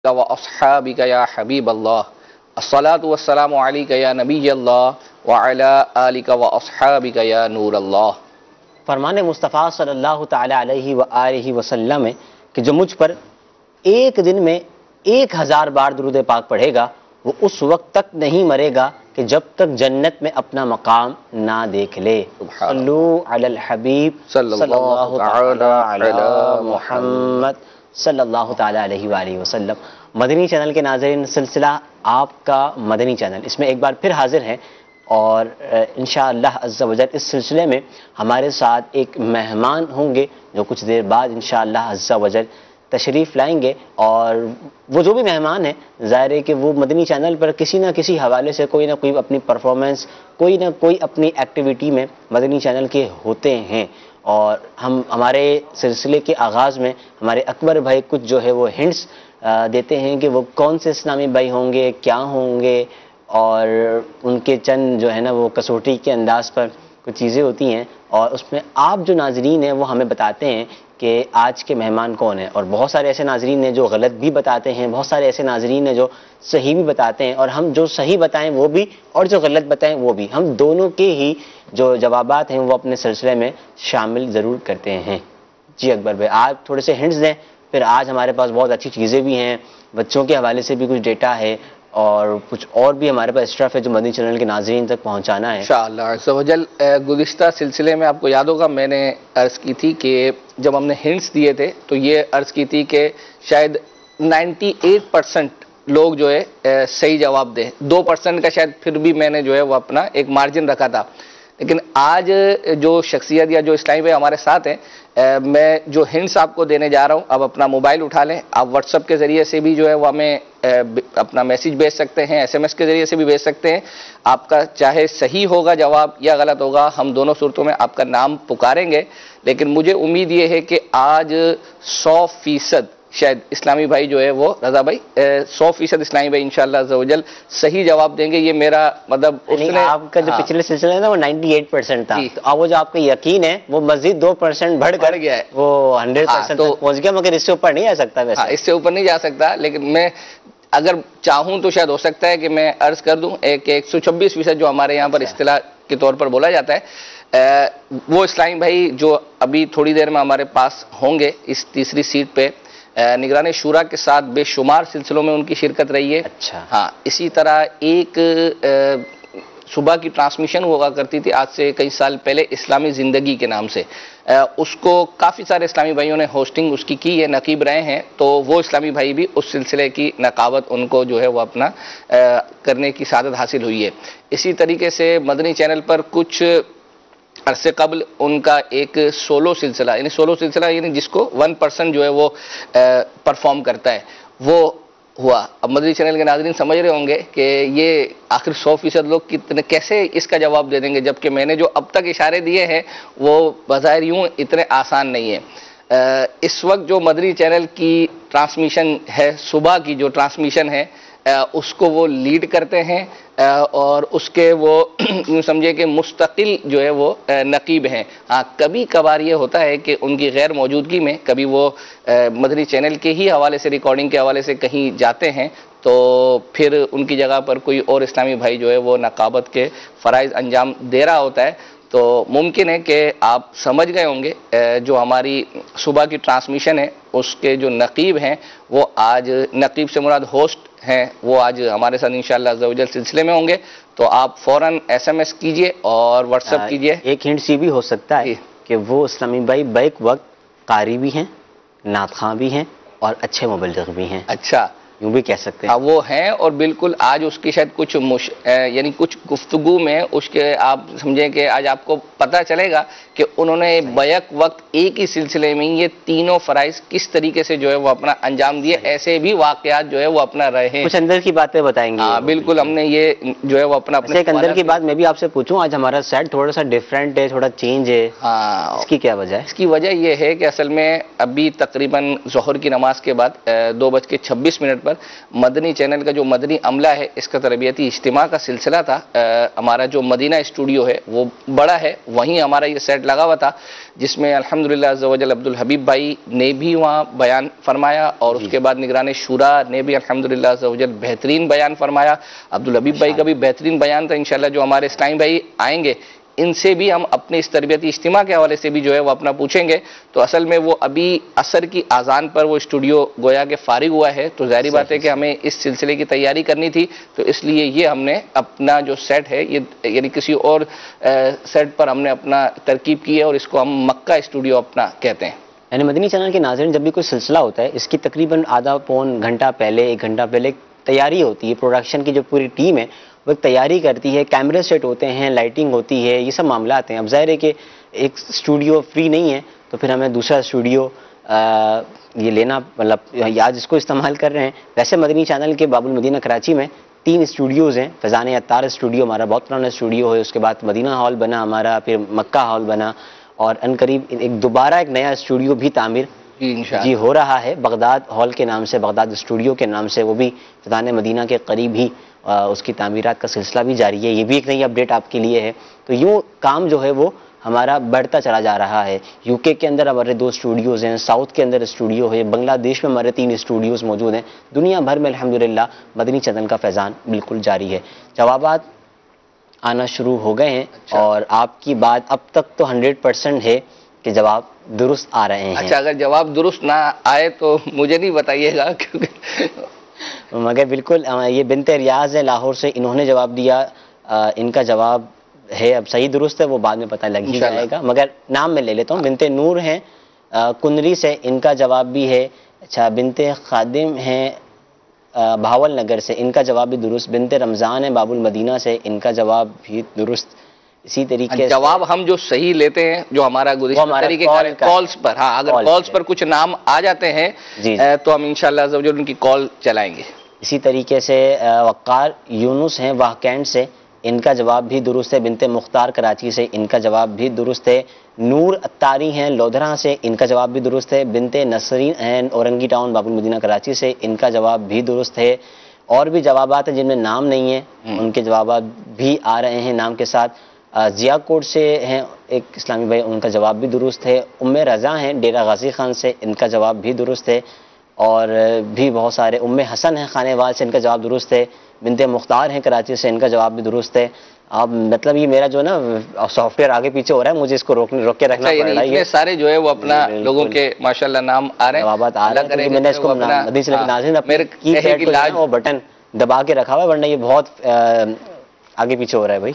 و اصحابک یا حبیب اللہ الصلاۃ والسلام علیک یا نبی اللہ وعلی آلک و اصحابک یا نور اللہ۔ فرمان مصطفیٰ صلی اللہ تعالی علیہ وآلہ وسلم ہے کہ جو مجھ پر ایک دن میں 1000 بار درود پاک پڑھے گا وہ اس وقت تک نہیں مرے گا کہ جب تک جنت میں اپنا مقام نہ دیکھ لے۔ صلو علی الحبیب صلی اللہ تعالی علی محمد صلی اللہ تعالی علیہ وآلہ وسلم۔ مدنی چینل کے ناظرین، سلسلہ آپ کا مدنی چینل اس میں ایک بار پھر حاضر ہیں، اور انشاءاللہ عز و جل اس سلسلے میں ہمارے ساتھ ایک مہمان ہوں گے جو کچھ دیر بعد انشاءاللہ عز و جل تشریف لائیں گے، اور وہ جو بھی مہمان ہیں ظاہر ہے کہ وہ مدنی چینل پر کسی نہ کسی حوالے سے کوئی نہ کوئی اپنی پرفارمنس، کوئی نہ کوئی اپنی ایکٹیویٹی میں مدنی چینل کے ہوتے ہیں، اور ہم ہمارے سلسلے کے آغاز میں ہمارے اکبر بھائی کچھ جو ہے وہ ہنٹس دیتے ہیں کہ وہ کون سے اسلامی بھائی ہوں گے، کیا ہوں گے، اور ان کے چند جو ہے نا وہ کسوٹی کے انداز پر کچھ چیزیں ہوتی ہیں، اور اس میں آپ جو ناظرین ہیں وہ ہمیں بتاتے ہیں کہ آج کے مہمان کون ہیں، اور بہت سارے ایسے ناظرین ہیں جو غلط بھی بتاتے ہیں، بہت سارے ایسے ناظرین ہیں جو صحیح بھی بتاتے ہیں، اور ہم جو صحیح بتائیں وہ بھی اور جو غلط بتائیں وہ بھی، ہم دونوں کے ہی جو جوابات ہیں وہ اپنے سلسلے میں شامل ضرور کرتے ہیں۔ جی اکبر بھائی، آپ تھوڑے سے ہنٹس دیں، پھر آج ہمارے پاس بہت اچھی چیزیں بھی ہیں، بچوں کے حوالے سے بھی کچھ ڈیٹا ہے، اور کچھ اور بھی ہمارے پاس اسٹرف ہے جو مدنی چینل کے ناظرین تک پہنچانا ہے انشاءاللہ عز و جل۔ گزشتہ سلسلے میں آپ کو یاد ہوگا میں نے عرض کی تھی کہ جب ہم نے ہنٹس دیے تھے تو یہ عرض کی تھی کہ شاید 98% لوگ جو ہے صحیح جواب دیں، 2% کا شاید پھر بھی میں نے جو ہے وہ اپنا ایک مارجن رکھا تھا، لیکن آج جو شخصیت یا جو اسلامی بھائی ہمارے ساتھ ہیں، میں جو ہنٹس آپ کو دینے جا رہا ہوں، اب اپنا موبائل اٹھا لیں، آپ واٹس ایپ کے ذریعے سے بھی جو ہے وہ ہمیں اپنا میسیج بھیج سکتے ہیں، ایس ایم ایس کے ذریعے سے بھی بھیج سکتے ہیں۔ آپ کا چاہے صحیح ہوگا جواب یا غلط ہوگا، ہم دونوں صورتوں میں آپ کا نام پکاریں گے، لیکن مجھے امید یہ ہے کہ آج 100% شاید اسلامی بھائی جو ہے وہ رضا بھائی 100% اسلامی بھائی انشاءاللہ عز و جل صحیح جواب دیں گے۔ یہ میرا مطلب اس نے آپ کا جو پچھلے سلسلے ہے نا وہ 98% تھا، تو اب وہ جو آپ کا یقین ہے وہ مزید 2% بڑھ کر گیا ہے، وہ 100% تک پہنچ گیا، مگر اس سے اوپر نہیں آ سکتا ویسے۔ اس سے اوپر نہیں جا سکتا، لیکن میں اگر چاہوں تو شاید ہو سکتا ہے کہ میں عرض کر دوں ایک 126% جو ہمارے یہاں پر اصطلاح کے طور پر بولا جاتا ہے، وہ اسلامی بھائی جو ابھی تھوڑی دیر میں ہمارے پاس ہوں گے اس تیسری سیٹ پہ، نگران شورا کے ساتھ بے شمار سلسلوں میں ان کی شرکت رہی ہے۔ اچھا، ہاں، اسی طرح ایک صبح کی ٹرانسمیشن ہوا کرتی تھی آج سے کئی سال پہلے اسلامی زندگی کے نام سے، اس کو کافی سارے اسلامی بھائیوں نے ہوسٹنگ اس کی ہے، نقیب رہے ہیں، تو وہ اسلامی بھائی بھی اس سلسلے کی نقابت ان کو جو ہے وہ اپنا کرنے کی سعادت حاصل ہوئی ہے۔ اسی طریقے سے مدنی چینل پر کچھ عرصے قبل ان کا ایک سولو سلسلہ یعنی جس کو 1% جو ہے وہ پرفارم کرتا ہے وہ ہوا۔ اب مدنی چینل کے ناظرین سمجھ رہے ہوں گے کہ یہ آخر 100% لوگ کتنے کیسے اس کا جواب دے دیں گے، جبکہ میں نے جو اب تک اشارے دیے ہیں وہ بظاہر یوں اتنے آسان نہیں ہیں۔ اس وقت جو مدنی چینل کی ٹرانسمیشن ہے، صبح کی جو ٹرانسمیشن ہے، اس کو وہ لیڈ کرتے ہیں، اور اس کے وہ یوں سمجھے کہ مستقل جو ہے وہ نقیب ہیں۔ ہاں، کبھی کبھار یہ ہوتا ہے کہ ان کی غیر موجودگی میں کبھی وہ مدنی چینل کے ہی حوالے سے، ریکارڈنگ کے حوالے سے کہیں جاتے ہیں، تو پھر ان کی جگہ پر کوئی اور اسلامی بھائی جو ہے وہ نقابت کے فرائض انجام دے رہا ہوتا ہے، تو ممکن ہے کہ آپ سمجھ گئے ہوں گے جو ہماری صبح کی ٹرانسمیشن ہے اس کے جو نقیب ہیں وہ آج، نقیب سے مراد ہوسٹ ہیں، وہ آج ہمارے ساتھ انشاءاللہ عز و جل سلسلے میں ہوں گے، تو آپ فوراً ایس ایم ایس کیجئے اور واٹس ایپ کیجئے۔ ایک ہنٹ یہ بھی ہو سکتا ہے کہ وہ اسلامی بھائی بیک وقت قاری بھی ہیں، نعت خواں بھی ہیں، اور اچھے مبلغ بھی ہیں۔ اچھا، یوں بھی کہہ سکتے ہیں۔ وہ ہیں، اور بالکل آج اس کی شاید کچھ یعنی کچھ گفتگو میں اس کے آپ سمجھیں کہ آج آپ کو پتہ چلے گا کہ انہوں نے بیک وقت ایک ہی سلسلے میں یہ تینوں فرائض کس طریقے سے جو ہے وہ اپنا انجام دیے، ایسے بھی واقعات جو ہے وہ اپنا رہے ہیں، کچھ اندر کی باتیں بتائیں گے۔ ہاں بالکل، ہم نے یہ جو ہے وہ اپنا ایک اندر کی بات میں بھی آپ سے پوچھوں، آج ہمارا سیٹ تھوڑا سا ڈیفرنٹ ہے، تھوڑا چینج ہے، اس کی کیا وجہ ہے؟ اس کی وجہ یہ ہے کہ اصل میں ابھی تقریباً ظہر کی نماز کے بعد 2:26 پر مدنی چینل کا جو مدنی عملہ ہے اس کا تربیتی اجتماع کا سلسلہ تھا. ہمارا جو مدینہ اسٹوڈیو ہے وہ بڑا ہے, وہیں ہمارا یہ سیٹ لگا ہوا تھا, جس میں الحمدللہ عز و جل عبدالحبیب بھائی نے بھی وہاں بیان فرمایا, اور اس کے بعد نگران شورا نے بھی الحمدللہ عز و جل بہترین بیان فرمایا. عبدالحبیب بھائی کا بھی بہترین بیان تھا. انشاءاللہ جو ہمارے اسلامی بھائی آئیں گے ان سے بھی ہم اپنے اس تربیتی اجتماع کے حوالے سے بھی جو ہے وہ اپنا پوچھیں گے. تو اصل میں وہ ابھی عصر کی اذان پر وہ اسٹوڈیو گویا کہ فارغ ہوا ہے, تو ظاہری بات ہے کہ ہمیں اس سلسلے کی تیاری کرنی تھی, تو اس لیے یہ ہم نے اپنا جو سیٹ ہے یہ یعنی کسی اور سیٹ پر ہم نے اپنا ترکیب کی ہے, اور اس کو ہم مکہ اسٹوڈیو اپنا کہتے ہیں. یعنی مدنی چینل کے ناظرین, جب بھی کوئی سلسلہ ہوتا ہے اس کی تقریباً آدھا پون گھنٹہ پہلے, 1 گھنٹہ پہلے تیاری ہوتی ہے. پروڈکشن کی جو پوری ٹیم ہے وہ تیاری کرتی ہے, کیمرے سیٹ ہوتے ہیں, لائٹنگ ہوتی ہے, یہ سب معاملات ہیں. اب ظاہر ہے کہ ایک اسٹوڈیو فری نہیں ہے, تو پھر ہمیں دوسرا اسٹوڈیو یہ لینا, مطلب آج اس کو استعمال کر رہے ہیں. ویسے مدنی چینل کے باب المدینہ کراچی میں 3 اسٹوڈیوز ہیں. فیضان عطار اسٹوڈیو ہمارا بہت پرانا اسٹوڈیو ہے, اس کے بعد مدینہ ہال بنا ہمارا, پھر مکہ ہال بنا, اور ان قریب دوبارہ ایک نیا اسٹوڈیو بھی تعمیر جی ہو رہا ہے بغداد ہال کے نام سے, بغداد اسٹوڈیو کے نام سے. وہ بھی فیضان مدینہ کے قریب ہی اس کی تعمیرات کا سلسلہ بھی جاری ہے. یہ بھی ایک نئی اپڈیٹ آپ کے لیے ہے. تو یوں کام جو ہے وہ ہمارا بڑھتا چلا جا رہا ہے. یو کے اندر ہمارے 2 اسٹوڈیوز ہیں, ساؤتھ کے اندر اسٹوڈیو ہے, بنگلہ دیش میں ہمارے 3 اسٹوڈیوز موجود ہیں. دنیا بھر میں الحمدللہ مدنی چینل کا فیضان بالکل جاری ہے. جوابات آنا شروع ہو گئے ہیں, اور آپ کی بات اب تک تو 100% ہے کہ جواب درست آ رہے ہیں. اچھا, اگر جواب درست نہ آئے تو مجھے نہیں بتائیے گا, کیونکہ مگر بالکل یہ بنت ریاض ہے لاہور سے, انہوں نے جواب دیا. ان کا جواب ہے, اب صحیح درست ہے وہ بعد میں پتہ لگ ہی جائے گا, مگر نام میں لے لیتا ہوں. بنت نور ہیں کنری سے, ان کا جواب بھی ہے. اچھا, بنت خادم ہیں بھاول نگر سے, ان کا جواب بھی درست. بنت رمضان ہے باب المدینہ سے, ان کا جواب بھی درست. اسی طریقے سے جواب ہم جو صحیح لیتے ہیں, جو ہمارا گزشتہ طریقے کالز پر, ہاں اگر کالز پر کچھ نام آ جاتے ہیں تو ہم انشاءاللہ عز و جل ان کی کال چلائیں گے. اسی طریقے سے وقار یونس ہیں واہکینڈ سے, ان کا جواب بھی درست ہے. بنت مختار کراچی سے, ان کا جواب بھی درست ہے. نور اتاری ہیں لودھرا سے, ان کا جواب بھی درست ہے. بنت نسرین ہیں اورنگی ٹاؤن باب المدینہ کراچی سے, ان کا جواب بھی درست ہے. اور بھی جوابات ہیں جن میں نام نہیں ہے, ان کے جوابات بھی آ رہے ہیں نام کے ساتھ. ضیا کوٹ سے ہیں ایک اسلامی بھائی, ان کا جواب بھی درست ہے. ام رضا ہیں ڈیرہ غازی خان سے, ان کا جواب بھی درست ہے. اور بھی بہت سارے, ام حسن ہیں خانے وال سے, ان کا جواب درست ہے. بنت مختار ہیں کراچی سے, ان کا جواب بھی درست ہے. اب مطلب یہ میرا جو نا سافٹ ویئر آگے پیچھے ہو رہا ہے, مجھے اس کو روک کے رکھنا پڑ رہا ہے. یہ سارے جو ہے وہ اپنا لوگوں کے ماشاءاللہ نام آ رہے ہیں, جوابات آ رہے ہیں, کیونکہ میں نے اس کو مدنی چینل کے ناظرین اپنے کی پیڈ کو وہ بٹن دبا کے رکھا ہوا ہے, ورنہ یہ بہت آگے پیچھے ہو رہا ہے بھائی.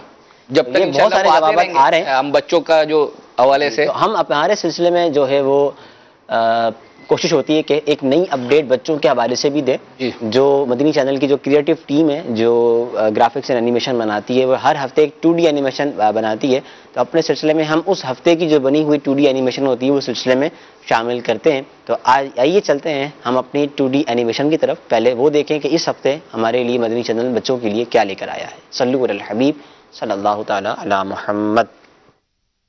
جب تک بہت سارے جوابات آ رہے ہیں ہم بچوں کا جو حوالے سے, ہم ہمارے سلسلے میں جو ہے وہ کوشش ہوتی ہے کہ ایک نئی اپڈیٹ بچوں کے حوالے سے بھی دے. جو مدنی چینل کی جو کریٹو ٹیم ہے جو گرافکس اینڈ اینیمیشن بناتی ہے, وہ ہر ہفتے ایک 2D اینیمیشن بناتی ہے. تو اپنے سلسلے میں ہم اس ہفتے کی جو بنی ہوئی 2D اینیمیشن ہوتی ہے وہ سلسلے میں شامل کرتے ہیں. تو آئیے چلتے ہیں ہم اپنی 2D اینیمیشن کی طرف. پہلے وہ دیکھیں کہ اس ہفتے ہمارے لیے مدنی چینل بچوں کے لیے کیا لے کر آیا ہے. صلو علی الحبیب صلی اللہ تعالی علی محمد.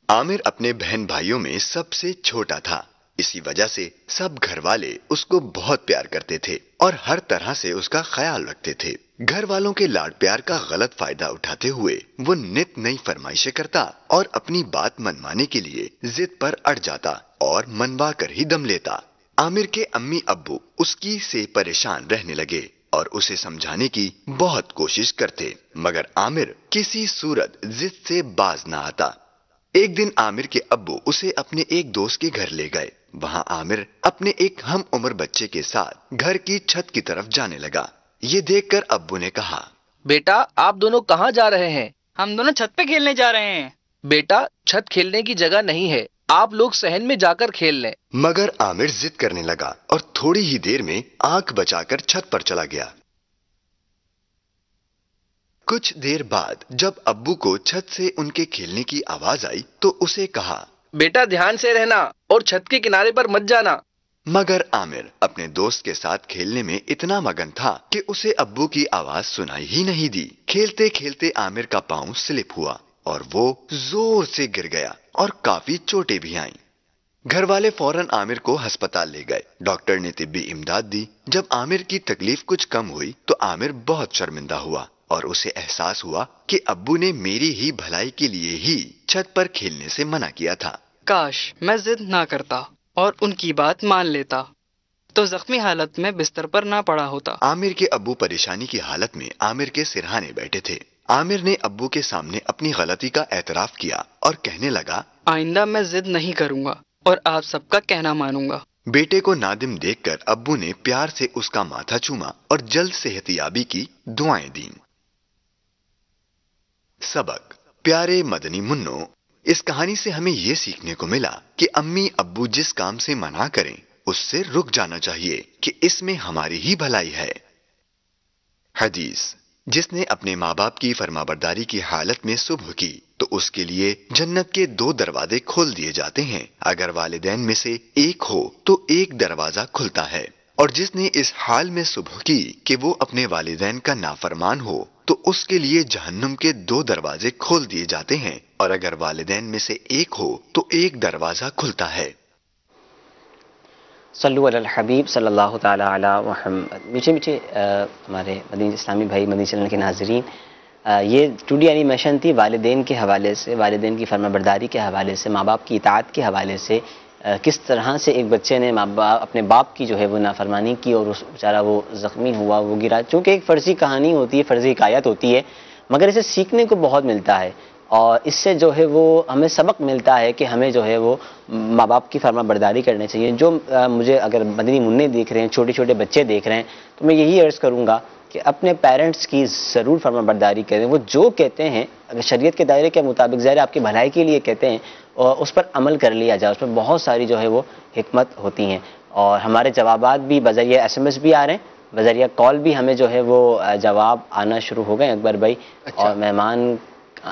عامر اپنے بہن بھائیوں میں سب سے چھوٹا تھا, اسی وجہ سے سب گھر والے اس کو بہت پیار کرتے تھے اور ہر طرح سے اس کا خیال رکھتے تھے. گھر والوں کے لاڈ پیار کا غلط فائدہ اٹھاتے ہوئے وہ نت نئی فرمائشیں کرتا اور اپنی بات منوانے کے لیے ضد پر اڑ جاتا اور منوا کر ہی دم لیتا. عامر کے امی ابو اس کی سے پریشان رہنے لگے اور اسے سمجھانے کی بہت کوشش کرتے, مگر عامر کسی صورت ضد سے باز نہ آتا. ایک دن عامر کے ابو اسے اپنے ایک دوست کے گھر لے گئے. وہاں عامر اپنے ایک ہم عمر بچے کے ساتھ گھر کی چھت کی طرف جانے لگا. یہ دیکھ کر ابو نے کہا, بیٹا آپ دونوں کہاں جا رہے ہیں؟ ہم دونوں چھت پہ کھیلنے جا رہے ہیں. بیٹا چھت کھیلنے کی جگہ نہیں ہے, آپ لوگ صحن میں جا کر کھیل لیں. مگر عامر ضد کرنے لگا اور تھوڑی ہی دیر میں آنکھ بچا کر چھت پر چلا گیا. کچھ دیر بعد جب ابو کو چھت سے ان کے کھیلنے کی آواز آئی تو اسے کہا, بیٹا دھیان سے رہنا اور چھت کے کنارے پر مت جانا. مگر عامر اپنے دوست کے ساتھ کھیلنے میں اتنا مگن تھا کہ اسے ابو کی آواز سنائی ہی نہیں دی. کھیلتے کھیلتے عامر کا پاؤں سلپ ہوا اور وہ زور سے گر گیا اور کافی چوٹیں بھی آئیں. گھر والے فوراً عامر کو ہسپتال لے گئے. ڈاکٹر نے طبی امداد دی. جب عامر کی تکلیف کچھ کم ہوئی تو عامر بہت شرمندہ ہوا اور اسے احساس ہوا کہ ابو نے میری ہی بھلائی کے لیے ہی چھت پر کھیلنے سے منع کیا تھا. کاش میں ضد نہ کرتا اور ان کی بات مان لیتا تو زخمی حالت میں بستر پر نہ پڑا ہوتا. عامر کے ابو پریشانی کی حالت میں عامر کے سرہانے بیٹھے تھے. عامر نے ابو کے سامنے اپنی غلطی کا اعتراف کیا اور کہنے لگا, آئندہ میں ضد نہیں کروں گا اور آپ سب کا کہنا مانوں گا. بیٹے کو نادم دیکھ کر ابو نے پیار سے اس کا ماتھا چوما اور جلد صحت یابی کی دعائیں دیں. سبق. پیارے مدنی منو، اس کہانی سے ہمیں یہ سیکھنے کو ملا کہ امی ابو جس کام سے منع کریں اس سے رک جانا چاہیے کہ اس میں ہماری ہی بھلائی ہے. حدیث. جس نے اپنے ماں باپ کی فرمانبرداری کی حالت میں صبح کی تو اس کے لیے جنت کے 2 دروازے کھول دیے جاتے ہیں. اگر والدین میں سے ایک ہو تو ایک دروازہ کھلتا ہے، اور جس نے اس حال میں صبح کی کہ وہ اپنے والدین کا نافرمان ہو تو اس کے لیے جہنم کے 2 دروازے کھول دیے جاتے ہیں، اور اگر والدین میں سے ایک ہو تو ایک دروازہ کھلتا ہے. صلو علی الحبیب صلی اللہ تعالی علی محمد. میٹھے میٹھے ہمارے مدنی اسلامی بھائی، مدنی چینل کے ناظرین، یہ 2D اینیمیشن تھی والدین کے حوالے سے، والدین کی فرمانبرداری کے حوالے سے، ماں باپ کی اطاعت کے حوالے سے، کس طرح سے ایک بچے نے اپنے باپ کی جو ہے وہ نافرمانی کی اور اس بیچارہ وہ زخمی ہوا، وہ گرا. چونکہ ایک فرضی کہانی ہوتی ہے، فرضی حکایت ہوتی ہے، مگر اسے سیکھنے کو بہت ملتا ہے، اور اس سے جو ہے وہ ہمیں سبق ملتا ہے کہ ہمیں جو ہے وہ ماں باپ کی فرما برداری کرنی چاہیے. جو مجھے اگر مدنی منع دیکھ رہے ہیں، چھوٹے چھوٹے بچے دیکھ رہے ہیں، تو میں یہی عرض کروں گا کہ اپنے پیرنٹس کی ضرور فرما برداری کریں. وہ جو کہتے ہیں اگر شریعت کے دائرے کے مطابق ظاہر آپ کی بھلائی کے لیے کہتے ہیں، اور اس پر عمل کر لیا جائے. اس میں بہت ساری جو ہے وہ حکمت ہوتی ہیں، اور ہمارے جوابات بھی بذریعہ SMS بھی آ رہے ہیں، بذریعہ کال بھی ہمیں جو ہے وہ جواب آنا شروع ہو گئے اکبر بھائی. اور مہمان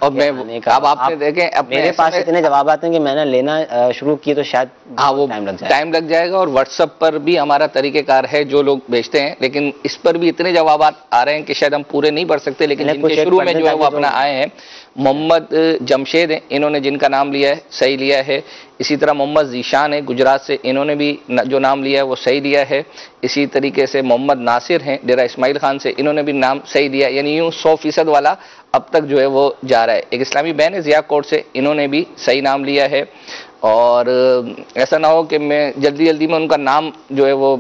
اور میں اب آپ نے دیکھیں میرے پاس اتنے جوابات ہیں کہ میں نے لینا شروع کیے تو شاید وہ ٹائم لگ جائے گا. اور واٹس ایپ پر بھی ہمارا طریقہ کار ہے جو لوگ بھیجتے ہیں، لیکن اس پر بھی اتنے جوابات آ رہے ہیں کہ شاید ہم پورے نہیں پڑھ سکتے. لیکن جن کے شروع میں جو ہے وہ اپنا آئے ہیں، محمد جمشید ہیں، انہوں نے جن کا نام لیا ہے صحیح لیا ہے. اسی طرح محمد ذیشان ہے گجرات سے، انہوں نے بھی جو نام لیا ہے وہ صحیح لیا ہے. اسی طریقے سے محمد ناصر ہیں ڈیرہ اسماعیل خان سے، انہوں نے بھی نام صحیح دیا ہے. یعنی یوں 100% والا اب تک جو ہے وہ جا رہا ہے. ایک اسلامی بہن ہے ضیاء کوٹ سے، انہوں نے بھی صحیح نام لیا ہے. اور ایسا نہ ہو کہ میں جلدی جلدی میں ان کا نام جو ہے وہ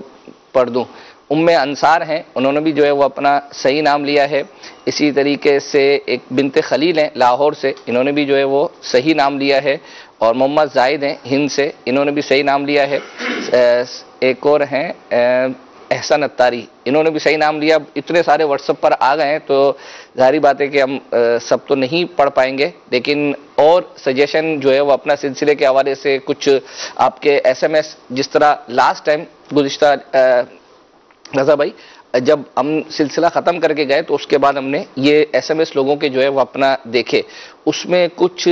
پڑھ دوں. ام انصار ہیں، انہوں نے بھی جو ہے وہ اپنا صحیح نام لیا ہے. اسی طریقے سے ایک بنت خلیل ہیں لاہور سے، انہوں نے بھی جو ہے وہ صحیح نام لیا ہے. اور محمد زاہد ہیں ہند سے، انہوں نے بھی صحیح نام لیا ہے. ایک اور ہیں احسن اتاری، انہوں نے بھی صحیح نام لیا. اتنے سارے واٹس ایپ پر آ گئے ہیں تو ظاہری بات ہے کہ ہم سب تو نہیں پڑھ پائیں گے، لیکن اور سجیشن جو ہے وہ اپنا سلسلے کے حوالے سے کچھ آپ کے SMS، جس طرح لاسٹ ٹائم گزشتہ رضا بھائی جب ہم سلسلہ ختم کر کے گئے تو اس کے بعد ہم نے یہ SMS لوگوں کے جو ہے وہ اپنا دیکھے، اس میں کچھ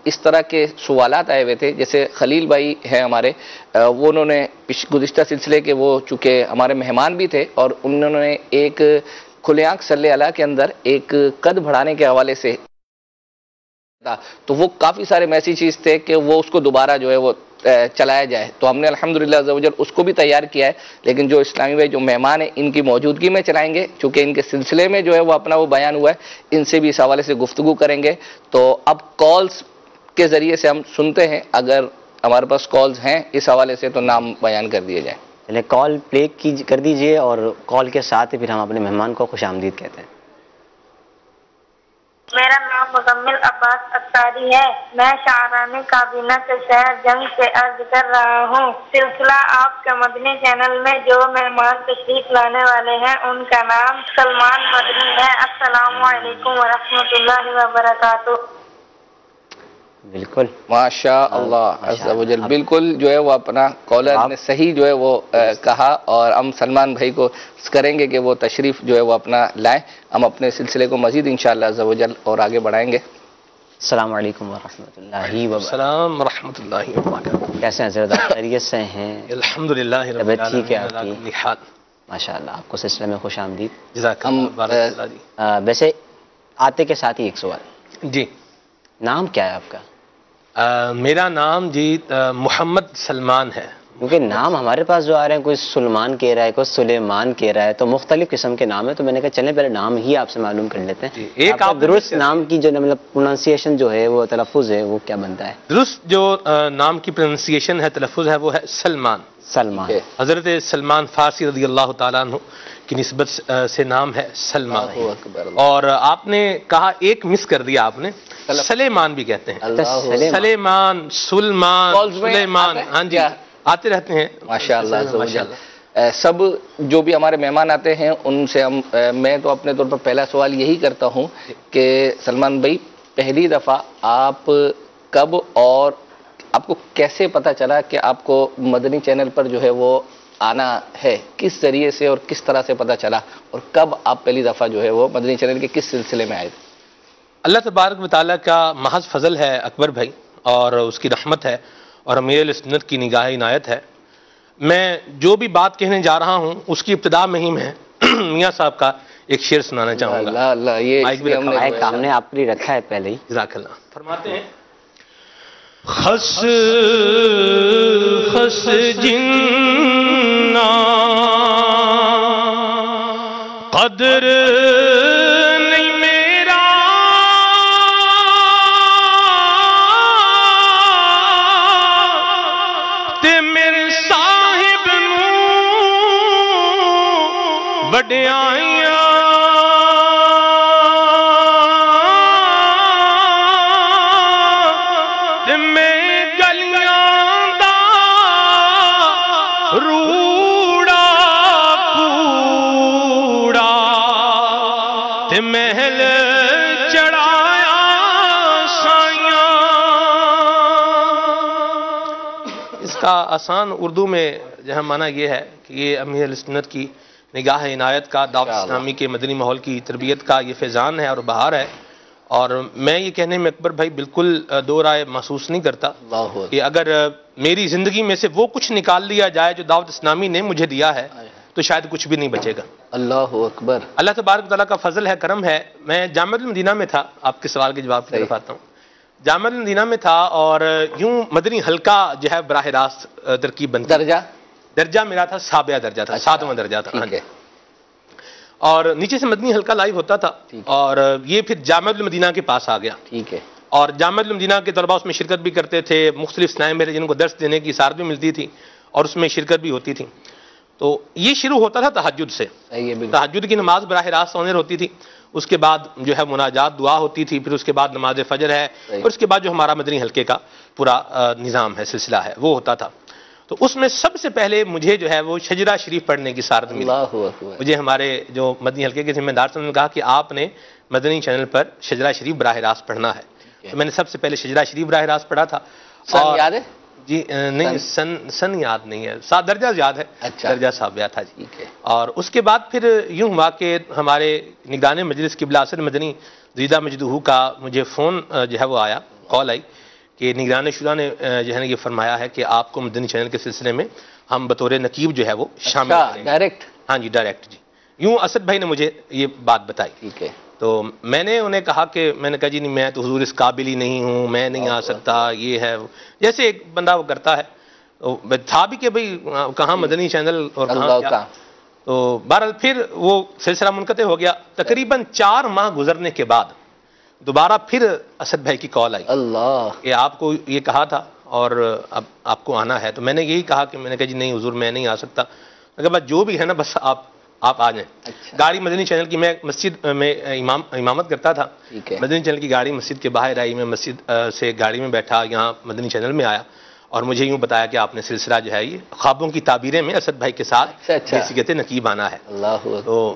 اس طرح کے سوالات آئے ہوئے تھے. جیسے خلیل بھائی ہیں ہمارے، وہ انہوں نے گزشتہ سلسلے کے وہ چونکہ ہمارے مہمان بھی تھے، اور انہوں نے ایک کھلے آنکھ صلی اللہ کے اندر ایک قد بڑھانے کے حوالے سے، تو وہ کافی سارے میسیجز تھے کہ وہ اس کو دوبارہ جو ہے وہ چلایا جائے. تو ہم نے الحمدللہ عزوجل اس کو بھی تیار کیا ہے، لیکن جو اسلامی بھائی جو مہمان ہیں ان کی موجودگی میں چلائیں گے، چونکہ ان کے سلسلے میں جو ہے وہ اپنا وہ بیان ہوا ہے، ان سے بھی اس حوالے سے گفتگو کریں گے. تو اب کالز کے ذریعے سے ہم سنتے ہیں، اگر ہمارے پاس کالز ہیں اس حوالے سے تو نام بیان کر دیے جائیں. چلیں کال پلے کر دیجئے، اور کال کے ساتھ ہی پھر ہم اپنے مہمان کو خوش آمدید کہتے ہیں. میرا نام مزمل عباس اتاری ہے، میں شاعرانی کابینہ کے شہر جنگ سے عرض کر رہا ہوں. سلسلہ آپ کے مدنی چینل میں جو مہمان تشریف لانے والے ہیں ان کا نام سلمان مدنی ہے. السلام علیکم ورحمۃ اللہ وبرکاتہ. بالکل ماشاء اللہ عز و جل، بالکل جو ہے وہ اپنا کالر نے صحیح جو ہے وہ کہا، اور ہم سلمان بھائی کو کریں گے کہ وہ تشریف جو ہے وہ اپنا لائیں. ہم اپنے سلسلے کو مزید انشاءاللہ عز و جل اور آگے بڑھائیں گے. السلام علیکم ورحمۃ اللہ وبرکاتہ. السلام ورحمۃ اللہ وبرکاتہ. کیسے ہیں حضرت؟ خیریت سے ہیں؟ الحمدللہ رب طبیعت ٹھیک ہے العالمین. آپ کی؟ ماشاءاللہ، آپ کو سلسلے میں خوش آمدید. جزاک اللہ، بارک اللہ جی. ویسے آتے کے ساتھ ہی ایک سوال، جی نام کیا ہے آپ کا؟ میرا نام جی محمد سلمان ہے. کیونکہ نام ہمارے پاس جو آ رہے ہیں، کوئی سلمان کہہ رہا ہے، کوئی سلیمان کہہ رہا ہے، تو مختلف قسم کے نام ہے. تو میں نے کہا چلیں پہلے نام ہی آپ سے معلوم کر لیتے ہیں. ایک آپ درست نام کی جو مطلب پروننسیشن جو ہے، وہ تلفظ ہے، وہ کیا بنتا ہے؟ درست جو نام کی پروننسیشن ہے، تلفظ ہے، وہ ہے سلمان. سلمان. حضرت سلمان فارسی رضی اللہ تعالیٰ عنہ کی نسبت سے نام ہے سلمان. اور آپ نے کہا ایک مس کر دیا آپ نے، سلیمان بھی کہتے ہیں. سلیمان، سلیمان، ہاں جی آتے رہتے ہیں ماشاءاللہ. سب جو بھی ہمارے مہمان آتے ہیں ان سے میں تو اپنے طور پر پہلا سوال یہی کرتا ہوں کہ سلمان بھائی، پہلی دفعہ آپ کب اور آپ کو کیسے پتا چلا کہ آپ کو مدنی چینل پر جو ہے وہ آنا ہے؟ کس ذریعے سے اور کس طرح سے پتا چلا، اور کب آپ پہلی دفعہ جو ہے وہ مدنی چینل کے کس سلسلے میں آئے تھے؟ اللہ تبارک و تعالیٰ کا محض فضل ہے اکبر بھائی، اور اس کی رحمت ہے، اور امیر سنت کی نگاہ عنایت ہے. میں جو بھی بات کہنے جا رہا ہوں اس کی ابتدا میں ہی میں میاں صاحب کا ایک شعر سنانا چاہوں گا. اللہ اللہ، یہ ہم نے آپ کے لیے رکھا ہے پہلے ہی. جزاک اللہ. فرماتے ہیں، خس خس جنہ قدر نہیں میرا، تے میرے صاحب وڈیائیاں تے میں گلیاں دا روڑا کوڑا تے محل چڑھایا سائیاں. اس کا آسان اردو میں جو ہے معنی یہ ہے کہ یہ امیر اہل سنت کی نگاہ عنایت کا، دعوت اسلامی کے مدنی ماحول کی تربیت کا یہ فیضان ہے اور بہار ہے. اور میں یہ کہنے میں اکبر بھائی بالکل دو رائے محسوس نہیں کرتا کہ اگر میری زندگی میں سے وہ کچھ نکال لیا جائے جو دعوت اسلامی نے مجھے دیا ہے تو شاید کچھ بھی نہیں بچے گا. اللہ اکبر. اللہ تبارک تعالیٰ کا فضل ہے، کرم ہے. میں جامعہ المدینہ میں تھا، آپ کے سوال کے جواب کی طرف آتا ہوں. جامعہ المدینہ میں تھا اور یوں مدنی حلقہ جو ہے براہ راست ترکیب بنتا. درجہ میرا تھا سابعہ درجہ تھا، 7واں درجہ تھا. اور نیچے سے مدنی حلقہ لائیو ہوتا تھا، اور یہ پھر جامعہ المدینہ کے پاس آ گیا. ٹھیک ہے. اور جامعہ المدینہ کے طلباء اس میں شرکت بھی کرتے تھے. مختلف اسنائیں میرے جن کو درس دینے کی سعادت بھی ملتی تھی اور اس میں شرکت بھی ہوتی تھی. تو یہ شروع ہوتا تھا تہجد سے. تہجد کی نماز براہ راست ہونے ہوتی تھی، اس کے بعد جو ہے مناجات دعا ہوتی تھی، پھر اس کے بعد نماز فجر ہے، اور اس کے بعد جو ہمارا مدنی حلقے کا پورا نظام ہے، سلسلہ ہے، وہ ہوتا تھا. تو اس میں سب سے پہلے مجھے جو ہے وہ شجرہ شریف پڑھنے کی سعادت ملی. مجھے ہمارے جو مدنی حلقے کے ذمہ دار سے نے کہا کہ آپ نے مدنی چینل پر شجرہ شریف براہ راست پڑھنا ہے. تو میں نے سب سے پہلے شجرہ شریف براہ راست پڑھا تھا. سن یاد ہے؟ جی نہیں، سن یاد نہیں ہے، 7 درجہ یاد ہے. درجہ سابعہ تھا جی. اور اس کے بعد پھر یوں ہوا کہ ہمارے نگران مجلس قبلہ اسد مدنی زیدہ مجدہو کا مجھے فون جو ہے وہ آیا، کال آئی کہ نگران شورا نے جو ہے نا یہ فرمایا ہے کہ آپ کو مدنی چینل کے سلسلے میں ہم بطور نقیب جو ہے وہ شامل کریں. ڈائریکٹ؟ ہاں جی ڈائریکٹ جی. یوں اسد بھائی نے مجھے یہ بات بتائی. ٹھیک ہے. تو میں نے انہیں کہا کہ میں نے کہا جی نہیں، میں تو حضور اس قابل ہی نہیں ہوں، میں نہیں آ سکتا، یہ ہے جیسے ایک بندہ وہ کرتا ہے. تھا بھی کہ بھئی کہاں مدنی چینل اور کہاں کیا. تو بہرحال پھر وہ سلسلہ منقطع ہو گیا. تقریباً 4 ماہ گزرنے کے بعد دوبارہ پھر اسد بھائی کی کال آئی کہ آپ کو یہ کہا تھا اور اب آپ کو آنا ہے. تو میں نے یہی کہا کہ میں نے کہا جی نہیں حضور میں نہیں آ سکتا. میں کہا جو بھی ہے نا بس آپ آ جائیں. گاڑی مدنی چینل کی، میں مسجد میں امامت کرتا تھا، مدنی چینل کی گاڑی مسجد کے باہر آئی. میں مسجد سے گاڑی میں بیٹھا، یہاں مدنی چینل میں آیا اور مجھے یوں بتایا کہ آپ نے سلسلہ جو ہے یہ خوابوں کی تعبیریں میں اسد بھائی کے ساتھ بحیثیت نقیب آنا ہے. تو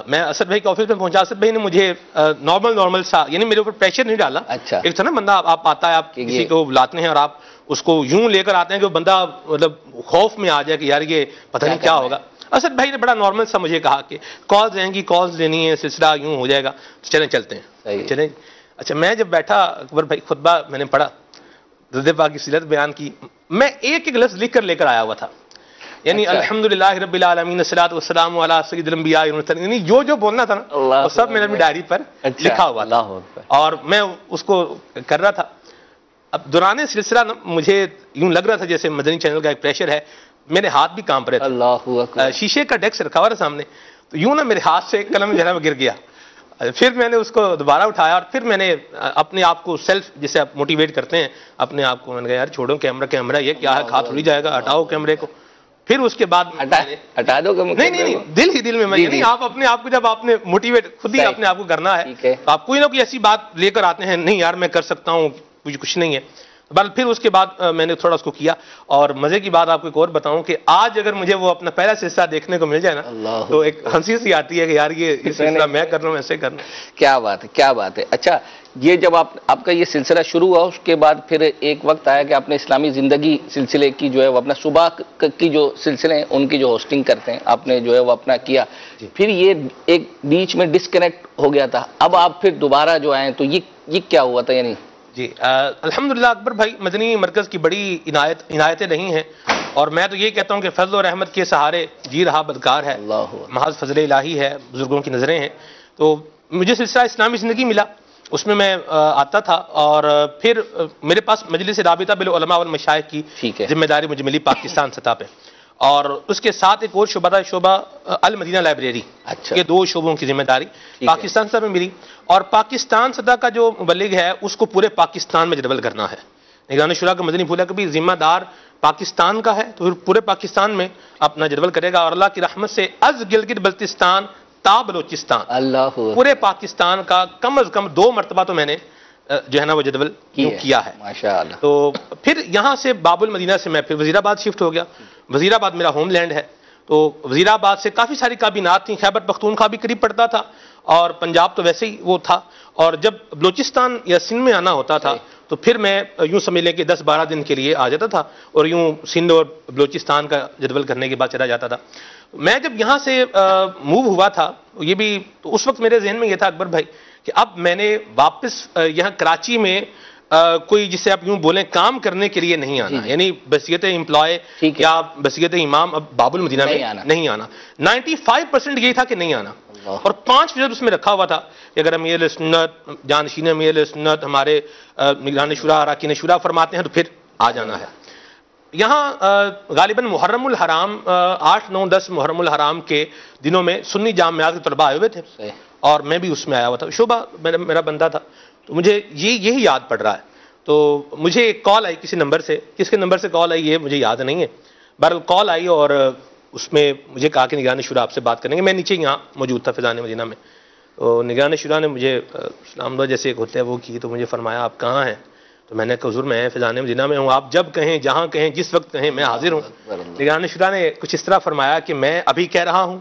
میں اسد بھائی کے آفس میں پہنچا. اسد بھائی نے مجھے نارمل سا، یعنی میرے اوپر پریشر نہیں ڈالا. ایک تھا نا بندہ آپ آتا ہے، آپ کسی کو بلاتے ہیں اور آپ اس کو یوں لے کر آتے ہیں کہ وہ بندہ مطلب خوف میں آ جائے کہ یار یہ پتہ نہیں کیا ہوگا. اسد بھائی نے بڑا نارمل سا مجھے کہا کہ کالز رہیں گی، کالز لینی ہے، سلسلہ یوں ہو جائے گا، چلیں چلتے ہیں. چلیں. اچھا میں جب بیٹھا اکبر بھائی، خطبہ میں نے پڑھا، درود پاک کی سیرت بیان کی. میں ایک ایک لفظ لکھ کر لے کر آیا ہوا تھا، یعنی الحمدللہ رب العالمین الصلاۃ والسلام علی سید الانبیاء والمرسلین، یعنی جو بولنا تھا نا وہ سب میں نے اپنی ڈائری پر لکھا ہوا تھا اور میں اس کو کر رہا تھا. اب دوران سلسلہ مجھے یوں لگ رہا تھا جیسے مدنی چینل کا ایک پریشر ہے، میرے ہاتھ بھی کانپ رہے تھے. اللہ اکبر. شیشے کا ڈیسک رکھا ہوا تھا سامنے، تو یوں نا میرے ہاتھ سے قلم جو ہے نا وہ گر گیا. پھر میں نے اس کو دوبارہ اٹھایا اور پھر میں نے اپنے آپ کو سیلف جسے آپ موٹیویٹ کرتے ہیں اپنے آپ کو، میں نے کہا یار چھوڑو کیمرہ یہ کیا ہے، کھا تھوڑی جائے گا، ہٹاؤ کیمرے کو. پھر اس کے بعد ہٹا دو. نہیں دل ہی دل میں نہیں، آپ اپنے آپ کو جب آپ نے موٹیویٹ خود ہی اپنے آپ کو کرنا ہے تو آپ کوئی نہ کوئی ایسی بات لے کر آتے ہیں، نہیں یار میں کر سکتا ہوں، کچھ نہیں ہے. پھر اس کے بعد میں نے تھوڑا اس کو کیا. اور مزے کی بات آپ کو ایک اور بتاؤں کہ آج اگر مجھے وہ اپنا پہلا سلسلہ دیکھنے کو مل جائے نا تو ایک ہنسی سی آتی ہے کہ یار یہ سلسلہ میں کر رہا ہوں، ایسے کرنا. کیا بات ہے، کیا بات ہے. اچھا یہ جب آپ کا یہ سلسلہ شروع ہوا اس کے بعد پھر ایک وقت آیا کہ آپ نے اسلامی زندگی سلسلے کی جو ہے وہ اپنا صبح کی جو سلسلے ہیں ان کی جو ہوسٹنگ کرتے ہیں آپ نے جو ہے وہ اپنا کیا. پھر یہ ایک بیچ میں ڈسکنیکٹ ہو گیا تھا، اب آپ پھر دوبارہ جو آئے تو یہ کیا ہوا تھا؟ یعنی جی الحمدللہ اکبر بھائی، مدنی مرکز کی بڑی عنایتیں رہی ہیں، اور میں تو یہ کہتا ہوں کہ فضل و رحمت کے سہارے جی رہا بدکار ہے، محض فضل الہی ہے، بزرگوں کی نظریں ہیں. تو مجھے سلسلہ اسلامی زندگی ملا، اس میں آتا تھا، اور پھر میرے پاس مجلس رابطہ بالعلماء والمشائخ کی ذمہ داری مجھے ملی پاکستان سطح پہ، اور اس کے ساتھ ایک اور شعبہ تھا، شعبہ المدینہ لائبریری. یہ 2 شعبوں کی ذمہ داری پاکستان سطح میں ملی. اور پاکستان سطح کا جو مبلغ ہے اس کو پورے پاکستان میں جدول کرنا ہے. نگران شورا کا مدنی پھولا کبھی ذمہ دار پاکستان کا ہے تو پھر پورے پاکستان میں اپنا جدول کرے گا، اور اللہ کی رحمت سے از گلگت بلتستان تا بلوچستان پورے پاکستان کا کم از کم 2 مرتبہ تو میں نے جو ہے نا وہ جدول کیا ہے ماشاءاللہ. تو پھر یہاں سے باب المدینہ سے میں پھر وزیر آباد شفٹ ہو گیا. وزیر آباد میرا ہوم لینڈ ہے، تو وزیر آباد سے کافی ساری کابینات تھیں. خیبر پختونخوا بھی قریب پڑتا تھا، اور پنجاب تو ویسے ہی وہ تھا. اور جب بلوچستان یا سندھ میں آنا ہوتا تھا تو پھر میں یوں سمجھ لیں کہ 10-12 دن کے لیے آ جاتا تھا، اور یوں سندھ اور بلوچستان کا جدول کرنے کے بعد چلا جاتا تھا. میں جب یہاں سے موو ہوا تھا، یہ بھی تو اس وقت میرے ذہن میں یہ تھا اکبر بھائی کہ اب میں نے واپس یہاں کراچی میں کوئی جسے آپ یوں بولیں کام کرنے کے لیے نہیں آنا، یعنی بحیثیت امپلائے یا بحیثیت امام اب باب المدینہ میں نہیں آنا. 95% یہی تھا کہ نہیں آنا، اور 5% اس میں رکھا ہوا تھا کہ اگر امیر اہل سنت، جانشین امیر اہل سنت، ہمارے نگران شورا، اراکین شورا فرماتے ہیں تو پھر آ جانا ہے. یہاں غالباً محرم الحرام 8، 9، 10 محرم الحرام کے دنوں میں سنی جامعات کے طلباء آئے ہوئے تھے، اور میں بھی اس میں آیا ہوا تھا. شعبہ میرا بندہ تھا، تو مجھے یہی یاد پڑ رہا ہے. تو مجھے ایک کال آئی کسی نمبر سے، کس کے نمبر سے کال آئی یہ مجھے یاد نہیں ہے، بہرحال کال آئی، اور اس میں مجھے کہا کہ نگران شورا آپ سے بات کریں گے. میں نیچے یہاں موجود تھا فیضان مدینہ میں. تو نگران شورا نے مجھے سلام دعا جیسے ایک ہوتا ہے وہ کی، تو مجھے فرمایا آپ کہاں ہیں؟ تو میں نے کہا حضور میں فیضان مدینہ میں ہوں، آپ جب کہیں، جہاں کہیں، جس وقت کہیں میں حاضر ہوں. نگران شورا نے کچھ اس طرح فرمایا کہ میں ابھی کہہ رہا ہوں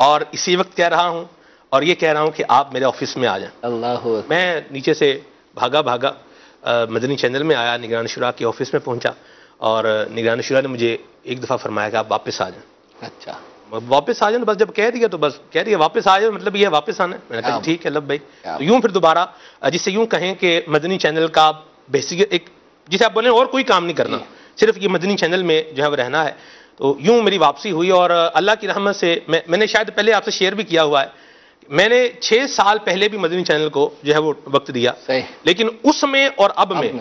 اور اسی وقت کہہ رہا ہوں، اور یہ کہہ رہا ہوں کہ آپ میرے آفس میں آ جائیں. میں نیچے سے بھاگا مدنی چینل میں آیا، نگران شورا کے آفس میں پہنچا، اور نگران شورا نے مجھے ایک دفعہ فرمایا کہ آپ واپس آ جائیں. اچھا واپس آ جائیں، بس جب کہہ دیا تو بس کہہ دیا واپس آ جائیں، مطلب یہ واپس آنا ہے. میں نے کہا ٹھیک ہے لب بھائی. یوں پھر دوبارہ جسے یوں کہیں کہ مدنی چینل کا بیسک ایک جسے آپ بولیں اور کوئی کام نہیں کرنا، صرف یہ مدنی چینل میں جو ہے وہ رہنا ہے. تو یوں میری واپسی ہوئی، اور اللہ کی رحمت سے میں نے شاید پہلے آپ سے شیئر بھی کیا ہوا ہے، میں نے 6 سال پہلے بھی مدنی چینل کو جو ہے وہ وقت دیا، لیکن اس میں اور اب میں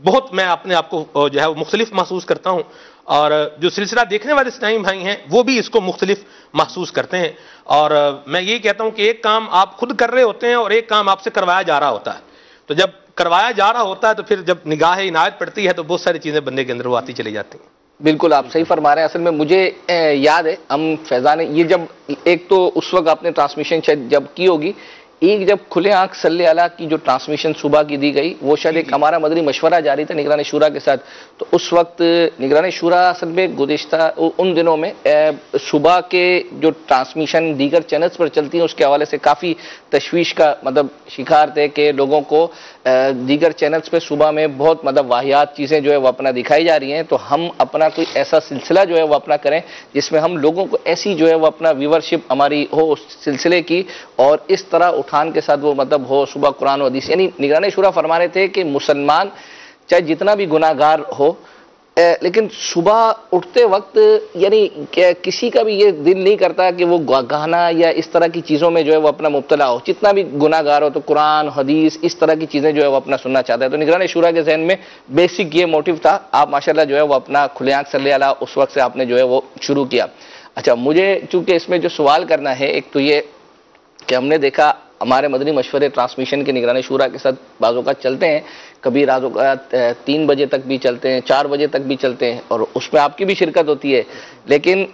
بہت میں اپنے آپ کو جو ہے وہ مختلف محسوس کرتا ہوں، اور جو سلسلہ دیکھنے والے اسلامی بھائی ہیں وہ بھی اس کو مختلف محسوس کرتے ہیں. اور میں یہ کہتا ہوں کہ ایک کام آپ خود کر رہے ہوتے ہیں اور ایک کام آپ سے کروایا جا رہا ہوتا ہے. تو جب کروایا جا رہا ہوتا ہے تو پھر جب نگاہ عنایت پڑتی ہے تو بہت ساری چیزیں بندے کے اندر وہ آتی چلی جاتی ہیں. بالکل آپ صحیح فرما رہے ہیں. اصل میں مجھے یاد ہے ہم فیضان یہ جب ایک تو اس وقت آپ نے ٹرانسمیشن شاید جب کی ہوگی، ایک جب کھلے آنکھ صلی اللہ کی جو ٹرانسمیشن صبح کی دی گئی وہ شاید ایک ہمارا مدنی مشورہ جاری تھا نگران شورا کے ساتھ. تو اس وقت نگران شورا اصل میں گزشتہ ان دنوں میں صبح کے جو ٹرانسمیشن دیگر چینلز پر چلتی ہیں اس کے حوالے سے کافی تشویش کا مطلب شکار تھے کہ لوگوں کو دیگر چینلز پہ صبح میں بہت مطلب واہیات چیزیں جو ہے وہ اپنا دکھائی جا رہی ہیں. تو ہم اپنا کوئی ایسا سلسلہ جو ہے وہ اپنا کریں جس میں ہم لوگوں کو ایسی جو ہے وہ اپنا ویورشپ ہماری ہو اس سلسلے کی، اور اس طرح اٹھان کے ساتھ وہ مطلب ہو صبح قرآن و حدیث. یعنی نگران شورا فرما رہے تھے کہ مسلمان چاہے جتنا بھی گناہ گار ہو لیکن صبح اٹھتے وقت یعنی کسی کا بھی یہ دل نہیں کرتا کہ وہ گانا یا اس طرح کی چیزوں میں جو ہے وہ اپنا مبتلا ہو، جتنا بھی گناہ گار ہو تو قرآن حدیث اس طرح کی چیزیں جو ہے وہ اپنا سننا چاہتا ہے. تو نگران شورا کے ذہن میں بیسک یہ موٹیو تھا. آپ ماشاءاللہ جو ہے وہ اپنا کھلے آنکھ صلی اللہ اس وقت سے آپ نے جو ہے وہ شروع کیا. اچھا، مجھے چونکہ اس میں جو سوال کرنا ہے، ایک تو یہ کہ ہم نے دیکھا ہمارے مدنی مشورے ٹرانسمیشن کے نگران شورا کے ساتھ بعض اوقات چلتے ہیں، کبھی رات اوقات 3 بجے تک بھی چلتے ہیں، 4 بجے تک بھی چلتے ہیں، اور اس میں آپ کی بھی شرکت ہوتی ہے. لیکن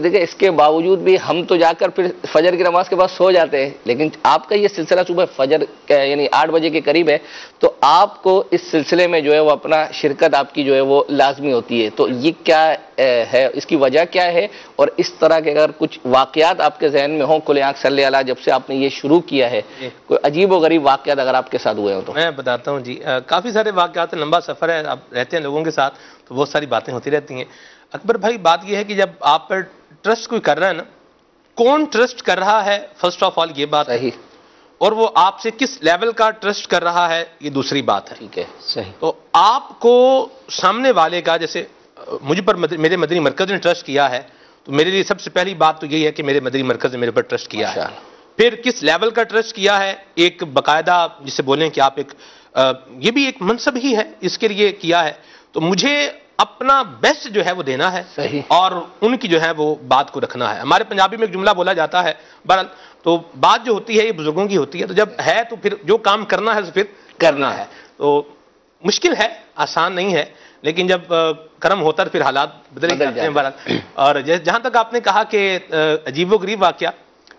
دیکھیں اس کے باوجود بھی ہم تو جا کر پھر فجر کی نماز کے بعد سو جاتے ہیں، لیکن آپ کا یہ سلسلہ صبح فجر یعنی 8 بجے کے قریب ہے، تو آپ کو اس سلسلے میں جو ہے وہ اپنا شرکت آپ کی جو ہے وہ لازمی ہوتی ہے. تو یہ کیا ہے، اس کی وجہ کیا ہے، اور اس طرح کے اگر کچھ واقعات آپ کے ذہن میں ہوں کھلے آنکھ صلی اللہ جب سے آپ نے یہ شروع کیا ہے، کوئی عجیب و غریب واقعات اگر آپ کے ساتھ ہوئے ہوں تو؟ میں بتاتا ہوں جی، کافی سارے واقعات، لمبا سفر ہے، آپ رہتے ہیں لوگوں کے ساتھ تو بہت ساری باتیں ہوتی رہتی ہیں. اکبر بھائی بات یہ ہے کہ جب آپ پر ٹرسٹ کوئی کر رہا ہے نا، کون ٹرسٹ کر رہا ہے فرسٹ آف آل یہ بات ہے، اور وہ آپ سے کس لیول کا ٹرسٹ کر رہا ہے یہ دوسری بات ہے. ٹھیک ہے، صحیح. تو آپ کو سامنے والے کا، جیسے مجھ پر میرے مدنی مرکز نے ٹرسٹ کیا ہے، تو میرے لیے سب سے پہلی بات تو یہی ہے کہ میرے مدنی مرکز نے میرے پر ٹرسٹ کیا ہے. پھر کس لیول کا ٹرسٹ کیا ہے، ایک باقاعدہ جسے بولیں کہ آپ ایک یہ بھی ایک منصب ہی ہے، اس کے لیے کیا ہے. تو مجھے اپنا بیسٹ جو ہے وہ دینا ہے، اور ان کی جو ہے وہ بات کو رکھنا ہے. ہمارے پنجابی میں ایک جملہ بولا جاتا ہے، بہرحال تو بات جو ہوتی ہے یہ بزرگوں کی ہوتی ہے، تو جب ہے تو پھر جو کام کرنا ہے تو پھر کرنا ہے. تو مشکل ہے، آسان نہیں ہے، لیکن جب کرم ہوتا ہے پھر حالات بدل جاتے ہیں بہرحال. اور جہاں تک آپ نے کہا کہ عجیب و غریب واقعہ،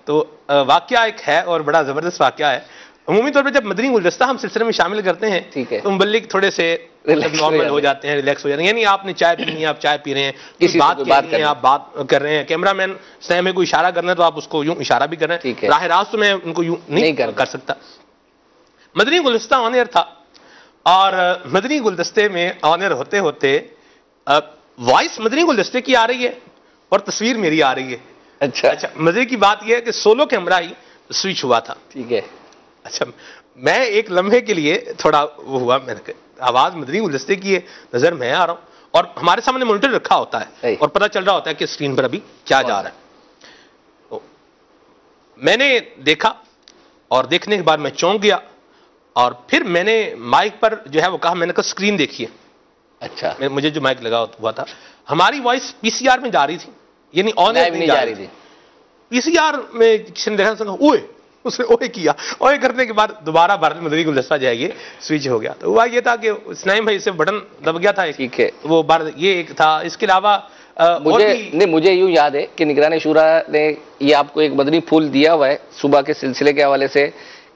تو واقعہ ایک ہے اور بڑا زبردست واقعہ ہے. عمومی طور پہ جب مدنی گلدستہ ہم سلسلے میں شامل کرتے ہیں تو مبلغ تھوڑے سے نارمل ہو جاتے ہیں، ریلیکس ہو جاتے ہیں. یعنی آپ نے چائے پینی ہے، آپ چائے پی رہے ہیں، کسی بات کرنی ہے آپ بات کر رہے ہیں، کیمرہ مین سے ہمیں کوئی اشارہ کرنا ہے تو آپ اس کو یوں اشارہ بھی کر رہے ہیں، راہ راست میں ان کو یوں نہیں کر سکتا. مدنی گلدستہ آن ایئر تھا، اور مدنی گلدستے میں آن ایئر ہوتے ہوتے وائس مدنی گلدستے کی آ رہی ہے اور تصویر میری آ رہی ہے. اچھا، مزے کی بات یہ ہے کہ سولو کیمرہ ہی سوئچ ہوا تھا. ٹھیک ہے. اچھا، میں ایک لمحے کے لیے تھوڑا وہ ہوا، میں نے آواز مدنی گلدستے کی ہے، نظر میں آ رہا ہوں، اور ہمارے سامنے مانیٹر رکھا ہوتا ہے اور پتہ چل رہا ہوتا ہے کہ اسکرین پر ابھی کیا جا رہا ہے. تو میں نے دیکھا، اور دیکھنے کے بعد میں چونک گیا، اور پھر میں نے مائک پر جو ہے وہ کہا، میں نے کہا اسکرین دیکھیے. اچھا، مجھے جو مائک لگا ہوا تھا، ہماری وائس پی سی آر میں جا رہی تھی، یعنی آن ایئر نہیں جا رہی تھی. پی سی آر میں کسی نے دیکھا، اوئے، اس نے اوئے کیا، اوئے کرنے کے بعد دوبارہ بھارت مدنی گلدستہ جو ہے یہ سوئچ ہو گیا. تو ہوا یہ تھا کہ اسنائم بھائی سے بٹن دب گیا تھا. ٹھیک ہے، وہ یہ ایک تھا. اس کے علاوہ مجھے یوں یاد ہے کہ نگران شورا نے یہ آپ کو ایک مدنی پھول دیا ہوا ہے صبح کے سلسلے کے حوالے سے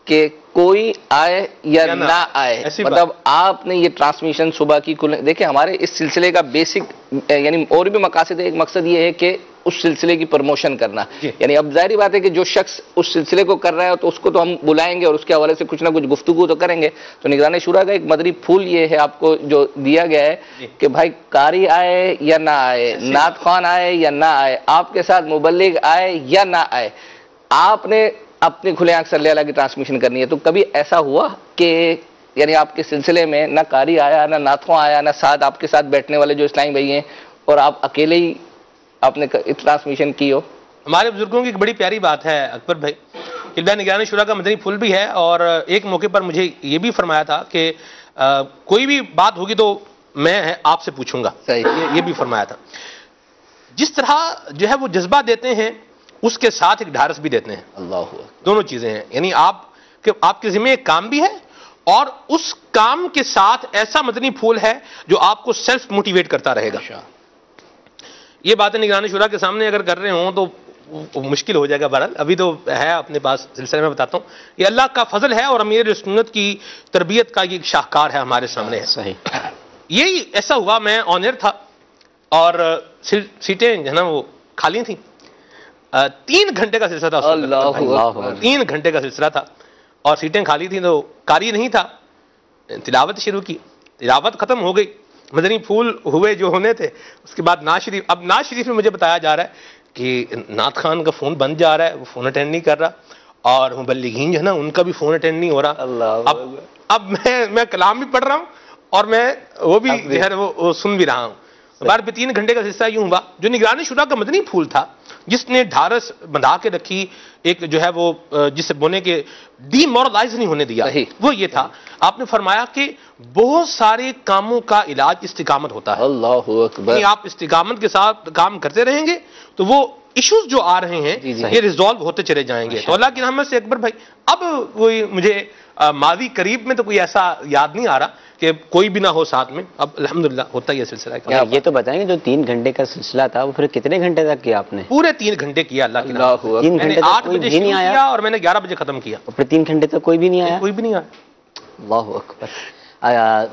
کہ کوئی آئے یا نہ آئے، مطلب آپ نے یہ ٹرانسمیشن صبح کی دیکھیں ہمارے اس سلسلے کا بیسک یعنی اور بھی مقاصد ہے. ایک مقصد یہ ہے کہ اس سلسلے کی پروموشن کرنا، یعنی اب ظاہری بات ہے کہ جو شخص اس سلسلے کو کر رہا ہے تو اس کو تو ہم بلائیں گے اور اس کے حوالے سے کچھ نہ کچھ گفتگو تو کریں گے. تو نگران شورا کا ایک مدنی پھول یہ ہے آپ کو جو دیا گیا ہے کہ بھائی قاری آئے یا نہ آئے، نعت خوان آئے یا نہ آئے، آپ کے ساتھ مبلغ آئے یا نہ آئے، آپ نے اپنی کھلے آنکھ صلی اللہ کی ٹرانسمیشن کرنی ہے. تو کبھی ایسا ہوا کہ یعنی آپ کے سلسلے میں نہ قاری آیا، نہ نعت خواں آیا، نہ ساتھ آپ کے ساتھ بیٹھنے والے جو اسلامی بھائی ہیں، اور آپ اکیلے ہی آپ نے ٹرانسمیشن کی ہو؟ ہمارے بزرگوں کی ایک بڑی پیاری بات ہے اکبر بھائی، کہ نگران شورا کا مدنی پھول بھی ہے، اور ایک موقع پر مجھے یہ بھی فرمایا تھا کہ کوئی بھی بات ہوگی تو میں آپ سے پوچھوں گا. یہ بھی فرمایا تھا. جس طرح جو ہے وہ جذبہ دیتے ہیں اس کے ساتھ ایک ڈھارس بھی دیتے ہیں. اللہ، دونوں چیزیں ہیں. یعنی آپ کے ذمہ ایک کام بھی ہے، اور اس کام کے ساتھ ایسا مدنی پھول ہے جو آپ کو سیلف موٹیویٹ کرتا رہے گا. یہ باتیں نگران شورا کے سامنے اگر کر رہے ہوں تو مشکل ہو جائے گا. بہرحال ابھی تو ہے اپنے پاس سلسلے میں بتاتا ہوں. یہ اللہ کا فضل ہے اور امیر سنت کی تربیت کا یہ ایک شاہکار ہے ہمارے سامنے ہے. صحیح. یہی ایسا ہوا، میں آن ایئر تھا اور سیٹیں جو ہے نا وہ خالی تھیں. 3 گھنٹے کا سلسلہ تھا. 3 گھنٹے کا سلسلہ تھا اور سیٹیں خالی تھیں. تو قاری نہیں تھا، تلاوت شروع کی، تلاوت ختم ہو گئی، مدنی پھول ہوئے جو ہونے تھے. اس کے بعد نعت شریف. اب نعت شریف میں مجھے بتایا جا رہا ہے کہ نعت خان کا فون بند جا رہا ہے، وہ فون اٹینڈ نہیں کر رہا، اور مبلغین جو ہے نا ان کا بھی فون اٹینڈ نہیں ہو رہا. اب میں کلام بھی پڑھ رہا ہوں اور میں وہ بھی جو ہے وہ سن بھی رہا ہوں. بار پہ 3 گھنٹے کا سلسلہ یوں ہوا، جو نگران شورا کا مدنی پھول تھا، جس نے ڈھارس بندھا کے رکھی، ایک جو ہے وہ جسے بونے کے ڈی مورلائز نہیں ہونے دیا، وہ یہ تھا آپ نے فرمایا کہ بہت سارے کاموں کا علاج استقامت ہوتا ہے. اللہ اکبر. آپ استقامت کے ساتھ کام کرتے رہیں گے تو وہ ایشوز جو آ رہے ہیں یہ ریزالو ہوتے چلے جائیں گے. تو اللہ کی رحمت سے اکبر بھائی اب کوئی مجھے ماضی قریب میں تو کوئی ایسا یاد نہیں آ رہا کہ کوئی بھی نہ ہو ساتھ میں، اب الحمدللہ ہوتا ہی ہے سلسلہ. یہ تو بتائیں گے جو 3 گھنٹے کا سلسلہ تھا وہ پھر کتنے گھنٹے تک کیا آپ نے؟ پورے 3 گھنٹے کیا اللہ کی رحمت سے. 3 گھنٹے 8 بجے شروع کیا اور میں نے 11 بجے ختم کیا. پھر 3 گھنٹے تک کوئی بھی نہیں آیا؟ کوئی بھی نہیں آیا. اللہ اکبر.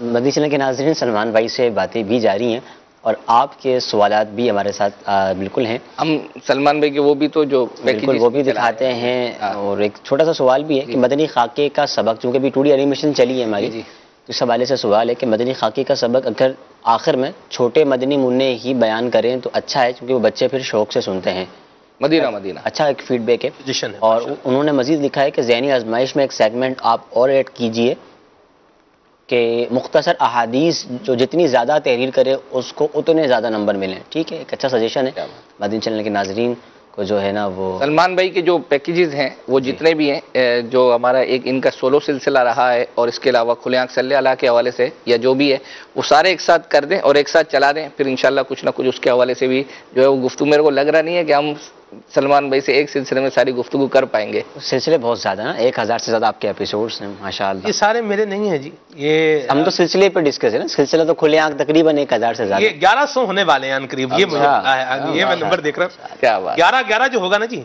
مدنی چینل کے ناظرین، سلمان بھائی سے باتیں بھی جاری ہیں اور آپ کے سوالات بھی ہمارے ساتھ بالکل ہیں. ہم سلمان بھائی کے وہ بھی تو جو بالکل وہ بھی دکھاتے ہیں. اور ایک چھوٹا سا سوال بھی ہے کہ مدنی خاکے کا سبق، چونکہ بھی 2D اینیمیشن چلی ہے ہماری، اس حوالے سے سوال ہے کہ مدنی خاکے کا سبق اگر آخر میں چھوٹے مدنی منع ہی بیان کریں تو اچھا ہے، کیونکہ وہ بچے پھر شوق سے سنتے ہیں. مدینہ مدینہ اچھا ایک فیڈ بیک ہے. اور انہوں نے مزید لکھا ہے کہ ذہنی آزمائش میں ایک سیگمنٹ آپ اور ایڈ کیجئے کہ مختصر احادیث جو جتنی زیادہ تحریر کرے اس کو اتنے زیادہ نمبر ملیں. ٹھیک ہے، ایک اچھا سجیشن ہے مدنی چینل کے ناظرین کو جو ہے نا وہ. سلمان بھائی کے جو پیکیجز ہیں وہ جتنے بھی ہیں، جو ہمارا ایک ان کا سولو سلسلہ رہا ہے اور اس کے علاوہ کھلے آنکھ صلی اللہ کے حوالے سے یا جو بھی ہے وہ سارے ایک ساتھ کر دیں اور ایک ساتھ چلا دیں، پھر انشاءاللہ کچھ نہ کچھ اس کے حوالے سے بھی جو ہے وہ گفتگو. میرے کو لگ رہا نہیں ہے کہ ہم سلمان بھائی سے ایک سلسلے میں ساری گفتگو کر پائیں گے. سلسلے بہت زیادہ نا، 1000 سے زیادہ آپ کے ایپیسوڈز ہیں ماشاءاللہ. یہ سارے میرے نہیں ہیں جی، یہ ہم تو سلسلے پہ ڈسکس ہے نا. سلسلہ تو کھلے آنکھ تقریباً 1000 سے زیادہ. یہ 1100 ہونے والے ہیں قریب. یہ میں نمبر دیکھ رہا ہوں. کیا بات. 11 جو ہوگا نا جی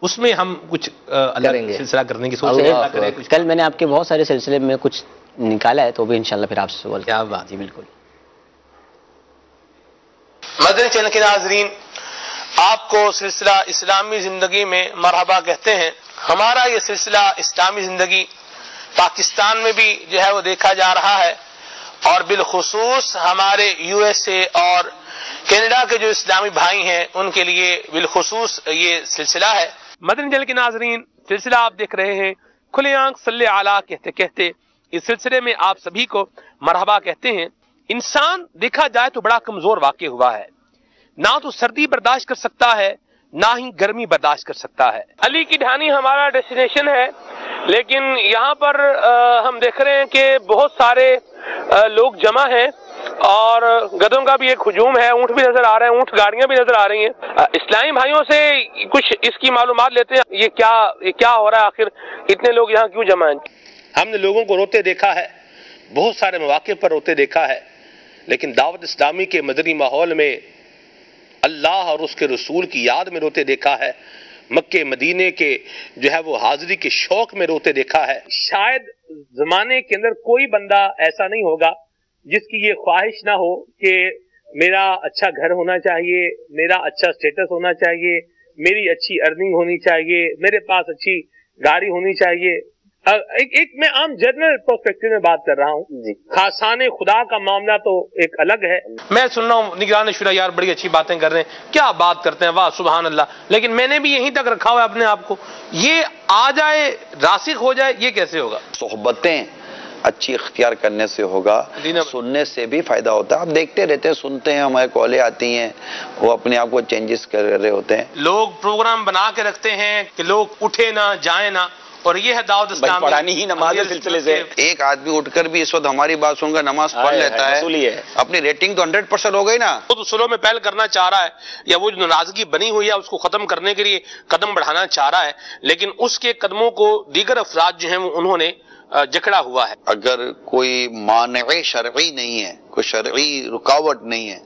اس میں ہم کچھ الگ سلسلہ کرنے کی سوچ رہے ہیں. کل میں نے آپ کے بہت سارے سلسلے میں کچھ نکالا ہے تو بھی انشاءاللہ پھر آپ سے سوال. کیا بات. جی بالکل. مدنی چینل کے ناظرین، آپ کو سلسلہ اسلامی زندگی میں مرحبا کہتے ہیں. ہمارا یہ سلسلہ اسلامی زندگی پاکستان میں بھی جو ہے وہ دیکھا جا رہا ہے اور بالخصوص ہمارے USA اور کینیڈا کے جو اسلامی بھائی ہیں ان کے لیے بالخصوص یہ سلسلہ ہے. مدنی چینل کے ناظرین، سلسلہ آپ دیکھ رہے ہیں کھلے آنکھ صلی اللہ کہتے کہتے. اس سلسلے میں آپ سبھی کو مرحبا کہتے ہیں. انسان دیکھا جائے تو بڑا کمزور واقع ہوا ہے، نہ تو سردی برداشت کر سکتا ہے نہ ہی گرمی برداشت کر سکتا ہے. علی کی ڈھانی ہمارا ڈیسٹینیشن ہے، لیکن یہاں پر ہم دیکھ رہے ہیں کہ بہت سارے لوگ جمع ہیں اور گدھوں کا بھی ایک ہجوم ہے. اونٹ بھی نظر آ رہے ہیں، اونٹ گاڑیاں بھی نظر آ رہی ہیں. اسلامی بھائیوں سے کچھ اس کی معلومات لیتے ہیں. یہ کیا ہو رہا ہے، آخر اتنے لوگ یہاں کیوں جمع ہیں؟ ہم نے لوگوں کو روتے دیکھا ہے، بہت سارے مواقع پر روتے دیکھا ہے، لیکن دعوت اسلامی کے مدنی ماحول میں اللہ اور اس کے رسول کی یاد میں روتے دیکھا ہے. مکے مدینے کے جو ہے وہ حاضری کے شوق میں روتے دیکھا ہے. شاید زمانے کے اندر کوئی بندہ ایسا نہیں ہوگا جس کی یہ خواہش نہ ہو کہ میرا اچھا گھر ہونا چاہیے، میرا اچھا سٹیٹس ہونا چاہیے، میری اچھی ارننگ ہونی چاہیے، میرے پاس اچھی گاڑی ہونی چاہیے. ایک میں عام جنرل پرسپیکٹو میں بات کر رہا ہوں. خاصان خدا کا معاملہ تو ایک الگ ہے. میں سن رہا ہوں نگران شورا یار بڑی اچھی باتیں کر رہے ہیں، کیا بات کرتے ہیں، واہ سبحان اللہ. لیکن میں نے بھی یہیں تک رکھا ہوا ہے اپنے آپ کو. یہ آ جائے راسخ ہو جائے یہ کیسے ہوگا؟ صحبتیں اچھی اختیار کرنے سے ہوگا، سننے سے بھی فائدہ ہوتا ہے. آپ دیکھتے رہتے ہیں، سنتے ہیں، ہمارے کالیں آتی ہیں، وہ اپنے آپ کو چینجز کر رہے ہوتے ہیں. لوگ پروگرام بنا کے رکھتے ہیں کہ لوگ اٹھے نہ جائیں نہ، اور یہ ہے دعوت اسلامی. پڑھانی ہی نماز سلسلے سے. ایک آدمی اٹھ کر بھی اس وقت ہماری بات سن کر نماز پڑھ لیتا ہے، اپنی ریٹنگ تو 100% ہو گئی نا. وہ تو سلو میں پہل کرنا چاہ رہا ہے یا وہ جو ناراضگی بنی ہوئی ہے اس کو ختم کرنے کے لیے قدم بڑھانا چاہ رہا ہے، لیکن اس کے قدموں کو دیگر افراد جو ہیں انہوں نے جکڑا ہوا ہے. اگر کوئی مانع شرعی نہیں ہے، کوئی شرعی رکاوٹ نہیں ہے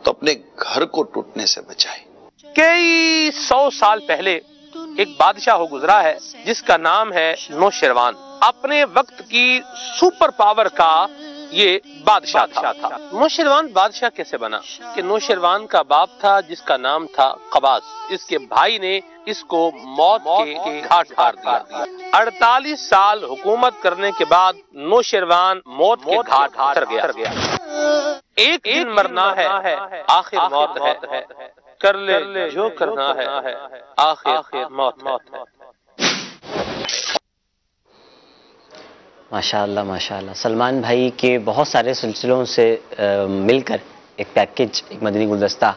تو اپنے گھر کو ٹوٹنے سے بچائے. کئی 100 سال پہلے ایک بادشاہ گزرا ہے جس کا نام ہے نوشیروان. اپنے وقت کی سپر پاور کا یہ بادشاہ تھا. نوشیروان بادشاہ کیسے بنا؟ کہ نوشیروان کا باپ تھا جس کا نام تھا قباس. اس کے بھائی نے اس کو موت کے گھاٹ اتار دیا. 48 سال حکومت کرنے کے بعد نوشیروان موت کے گھاٹ اتر گیا. ایک دن مرنا ہے آخر موت ہے، کر لے جو کرنا ہے آخر موت ہے. ماشاءاللہ ماشاءاللہ. سلمان بھائی کے بہت سارے سلسلوں سے مل کر ایک پیکج، ایک مدنی گلدستہ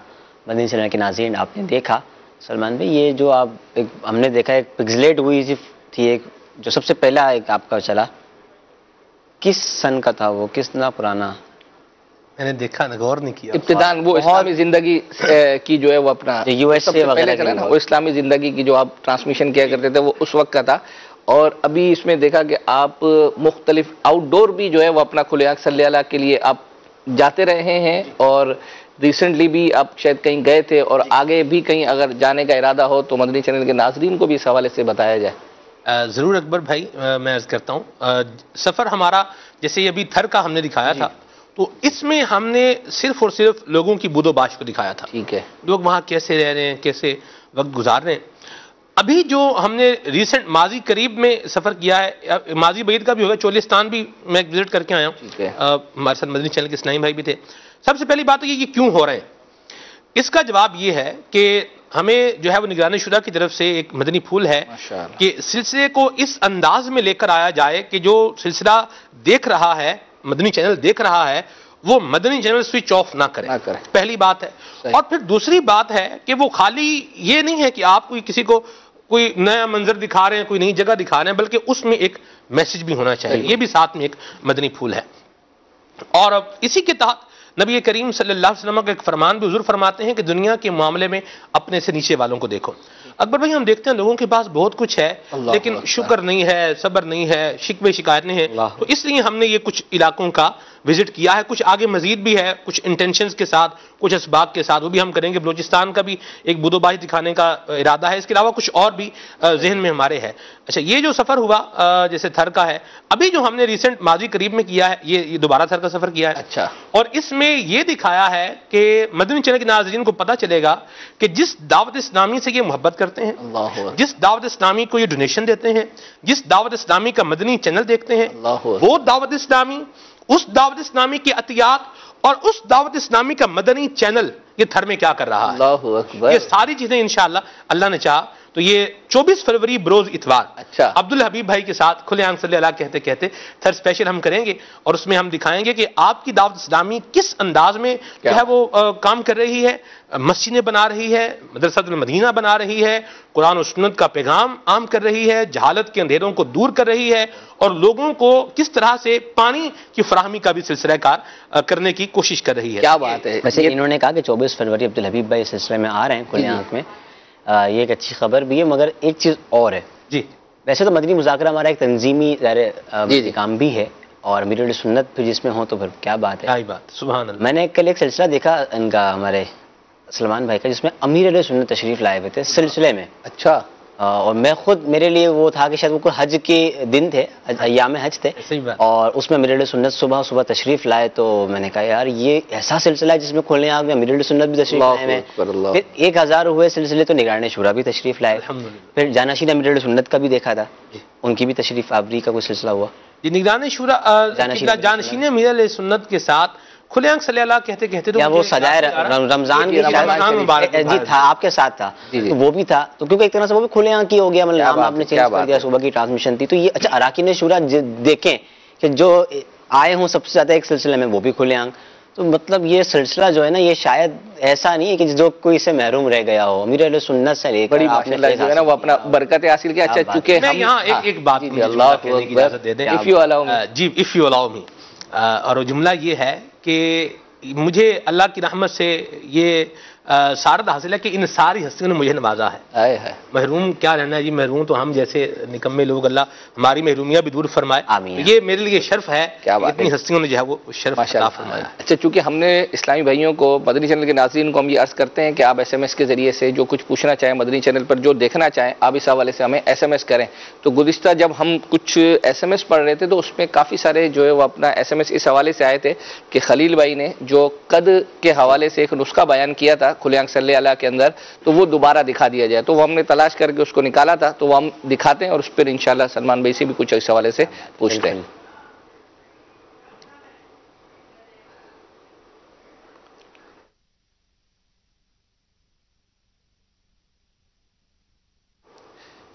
مدنی چینل کے ناظرین آپ نے دیکھا. سلمان بھائی یہ جو آپ ہم نے دیکھا ایک پگزلیٹ ہوئی تھی ایک جو سب سے پہلا ایک آپ کا چلا، کس سن کا تھا وہ، کس نہ پرانا؟ میں نے دیکھا نا، غور نہیں کیا. ابتداً وہ اسلامی زندگی کی جو ہے وہ اپنا یو ایس اے وغیرہ چلا نا، وہ اسلامی زندگی کی جو آپ ٹرانسمیشن کیا کرتے تھے وہ اس وقت کا تھا. اور ابھی اس میں دیکھا کہ آپ مختلف آؤٹ ڈور بھی جو ہے وہ اپنا کھلے آنکھ صلی اللہ کے لیے آپ جاتے رہے ہیں، اور ریسنٹلی بھی آپ شاید کہیں گئے تھے، اور آگے بھی کہیں اگر جانے کا ارادہ ہو تو مدنی چینل کے ناظرین کو بھی اس حوالے سے بتایا جائے. ضرور اکبر بھائی، میں عرض کرتا ہوں سفر ہمارا جیسے ابھی تھر کا ہم نے دکھایا تھا، تو اس میں ہم نے صرف اور صرف لوگوں کی بود و باش کو دکھایا تھا. ٹھیک ہے، لوگ وہاں کیسے رہ رہے ہیں، کیسے وقت گزار رہے ہیں. ابھی جو ہم نے ریسنٹ ماضی قریب میں سفر کیا ہے، ماضی بعید کا بھی ہوگا، چولستان بھی میں وزٹ کر کے آیا ہوں، ہمارے ساتھ مدنی چینل کے اسنائی بھائی بھی تھے. سب سے پہلی بات یہ کیوں ہو رہے ہیں، اس کا جواب یہ ہے کہ ہمیں جو ہے وہ نگران شورا کی طرف سے ایک مدنی پھول ہے کہ سلسلے کو اس انداز میں لے کر آیا جائے کہ جو سلسلہ دیکھ رہا ہے، مدنی چینل دیکھ رہا ہے، وہ مدنی چینل سوئچ آف نہ کرے. پہلی بات ہے. اور پھر دوسری بات ہے کہ وہ خالی یہ نہیں ہے کہ آپ کوئی کسی کو کوئی نیا منظر دکھا رہے ہیں، کوئی نئی جگہ دکھا رہے ہیں، بلکہ اس میں ایک میسج بھی ہونا چاہیے. یہ بھی ساتھ میں ایک مدنی پھول ہے. اور اب اسی کے تحت نبی کریم صلی اللہ علیہ وسلم کا ایک فرمان بھی حضور فرماتے ہیں کہ دنیا کے معاملے میں اپنے سے نیچے والوں کو دیکھو. اکبر بھائی ہم دیکھتے ہیں لوگوں کے پاس بہت کچھ ہے، لیکن شکر نہیں ہے، صبر نہیں ہے، شکوے شکایت نہیں ہے. تو اس لیے ہم نے یہ کچھ علاقوں کا وزٹ کیا ہے. کچھ آگے مزید بھی ہے، کچھ انٹینشنز کے ساتھ، کچھ اسباق کے ساتھ، وہ بھی ہم کریں گے. بلوچستان کا بھی ایک بود و باش دکھانے کا ارادہ ہے. اس کے علاوہ کچھ اور بھی ذہن میں ہمارے ہے. اچھا، یہ جو سفر ہوا جیسے تھر کا ہے، ابھی جو ہم نے ریسنٹ ماضی قریب میں کیا ہے، یہ دوبارہ تھر کا سفر کیا ہے. اچھا، اور اس میں یہ دکھایا ہے کہ مدنی چینل کے ناظرین کو پتہ چلے گا کہ جس دعوت اسلامی سے یہ محبت کرتے ہیں، جس دعوت اسلامی کو یہ ڈونیشن دیتے ہیں، جس دعوت اسلامی کا مدنی چینل دیکھتے ہیں، وہ دعوت اسلامی، اس دعوت اسلامی کی عطیات اور اس دعوت اسلامی کا مدنی چینل یہ تھر میں کیا کر رہا ہے، یہ ساری چیزیں انشاءاللہ اللہ نے چاہا تو یہ 24 فروری بروز اتوار عبد الحبیب بھائی کے ساتھ کھلے آنکھ صلی اللہ کہتے کہتے تھر اسپیشل ہم کریں گے. اور اس میں ہم دکھائیں گے کہ آپ کی دعوت اسلامی کس انداز میں جو ہے وہ کام کر رہی ہے، مسجدیں بنا رہی ہے، مدرسۃ المدینہ بنا رہی ہے، قرآن و سنت کا پیغام عام کر رہی ہے، جہالت کے اندھیروں کو دور کر رہی ہے، اور لوگوں کو کس طرح سے پانی کی فراہمی کا بھی سلسلہ کار کرنے کی کوشش کر رہی ہے. کیا بات ہے. ویسے انہوں نے کہا کہ 24 فروری عبد الحبیب بھائی اس سلسلے میں آ رہے ہیں کھلے آنکھ میں. یہ ایک اچھی خبر بھی ہے، مگر ایک چیز اور ہے. جی، ویسے تو مدنی مذاکرہ ہمارا ایک تنظیمی کام بھی ہے، اور امیر اہل سنت پھر جس میں ہو تو پھر کیا بات ہے. سبحان اللہ. میں نے کل ایک سلسلہ دیکھا ان کا، ہمارے سلمان بھائی کا، جس میں امیر اہل سنت تشریف لائے ہوئے تھے سلسلے میں. اچھا. اور میں خود، میرے لیے وہ تھا کہ شاید وہ کوئی حج کے دن تھے، ایام حج تھے، اور اس میں امیر اہل سنت صبح تشریف لائے. تو میں نے کہا یار یہ ایسا سلسلہ ہے جس میں کھولنے آگ میں امیر اہل سنت بھی تشریف لائے ہیں. پھر 1000 ہوئے سلسلے تو نگران شورا بھی تشریف لائے. پھر جانشین امیر اہل سنت کا بھی دیکھا تھا، ان کی بھی تشریف آوری کا کوئی سلسلہ ہوا. جی، نگران شورا جانشین امیر اہل سنت کے ساتھ کھلے آنکھ صلی اللہ کہتے کہتے تو وہ سجائے رمضان کی جی تھا، آپ کے ساتھ تھا، وہ بھی تھا. تو کیونکہ ایک طرح سے وہ بھی کھلے آنکھ کی ہو گیا، مطلب آپ نے چینج کر دیا، صبح کی ٹرانسمیشن تھی. تو یہ اچھا اراکین شورا دیکھیں کہ جو آئے ہوں سب سے زیادہ ایک سلسلے میں وہ بھی کھلے آنکھ. تو مطلب یہ سلسلہ جو ہے نا، یہ شاید ایسا نہیں ہے کہ جو کوئی سے محروم رہ گیا ہو. امیر اہل سنت سے لے کر آپ نے جو ہے نا وہ اپنا برکت حاصل کیا. اچھا، چونکہ میں یہاں ایک بات اللہ کو اجازت دے دیں، جی اف یو الاؤ می. اور وہ جملہ یہ ہے کہ مجھے اللہ کی رحمت سے یہ سعادت حاصل ہے کہ ان ساری ہستیوں نے مجھے نوازا ہے. محروم کیا رہنا ہے جی، محروم تو ہم جیسے نکمے لوگ، اللہ ہماری محرومیاں بھی دور فرمائے. یہ میرے لیے شرف ہے، اتنی ہستیوں نے جو ہے وہ شرف عطا فرمایا. اچھا، چونکہ ہم نے اسلامی بھائیوں کو، مدنی چینل کے ناظرین کو ہم یہ عرض کرتے ہیں کہ آپ SMS کے ذریعے سے جو کچھ پوچھنا چاہیں مدنی چینل پر، جو دیکھنا چاہیں آپ اس حوالے سے ہمیں SMS کریں. تو گزشتہ جب ہم کچھ SMS پڑھ رہے تھے تو اس میں کافی سارے جو ہے وہ اپنا SMS اس حوالے سے آئے تھے کہ خلیل بھائی نے جو قد کے حوالے سے ایک نسخہ بیان کیا تھا کھلے آنکھ صلی اللہ کے اندر، تو وہ دوبارہ دکھا دیا جائے. تو وہ ہم نے تلاش کر کے اس کو نکالا تھا، تو وہ ہم دکھاتے ہیں اور اس پر انشاءاللہ سلمان بھائی سے بھی کچھ اس حوالے سے پوچھتے ہیں.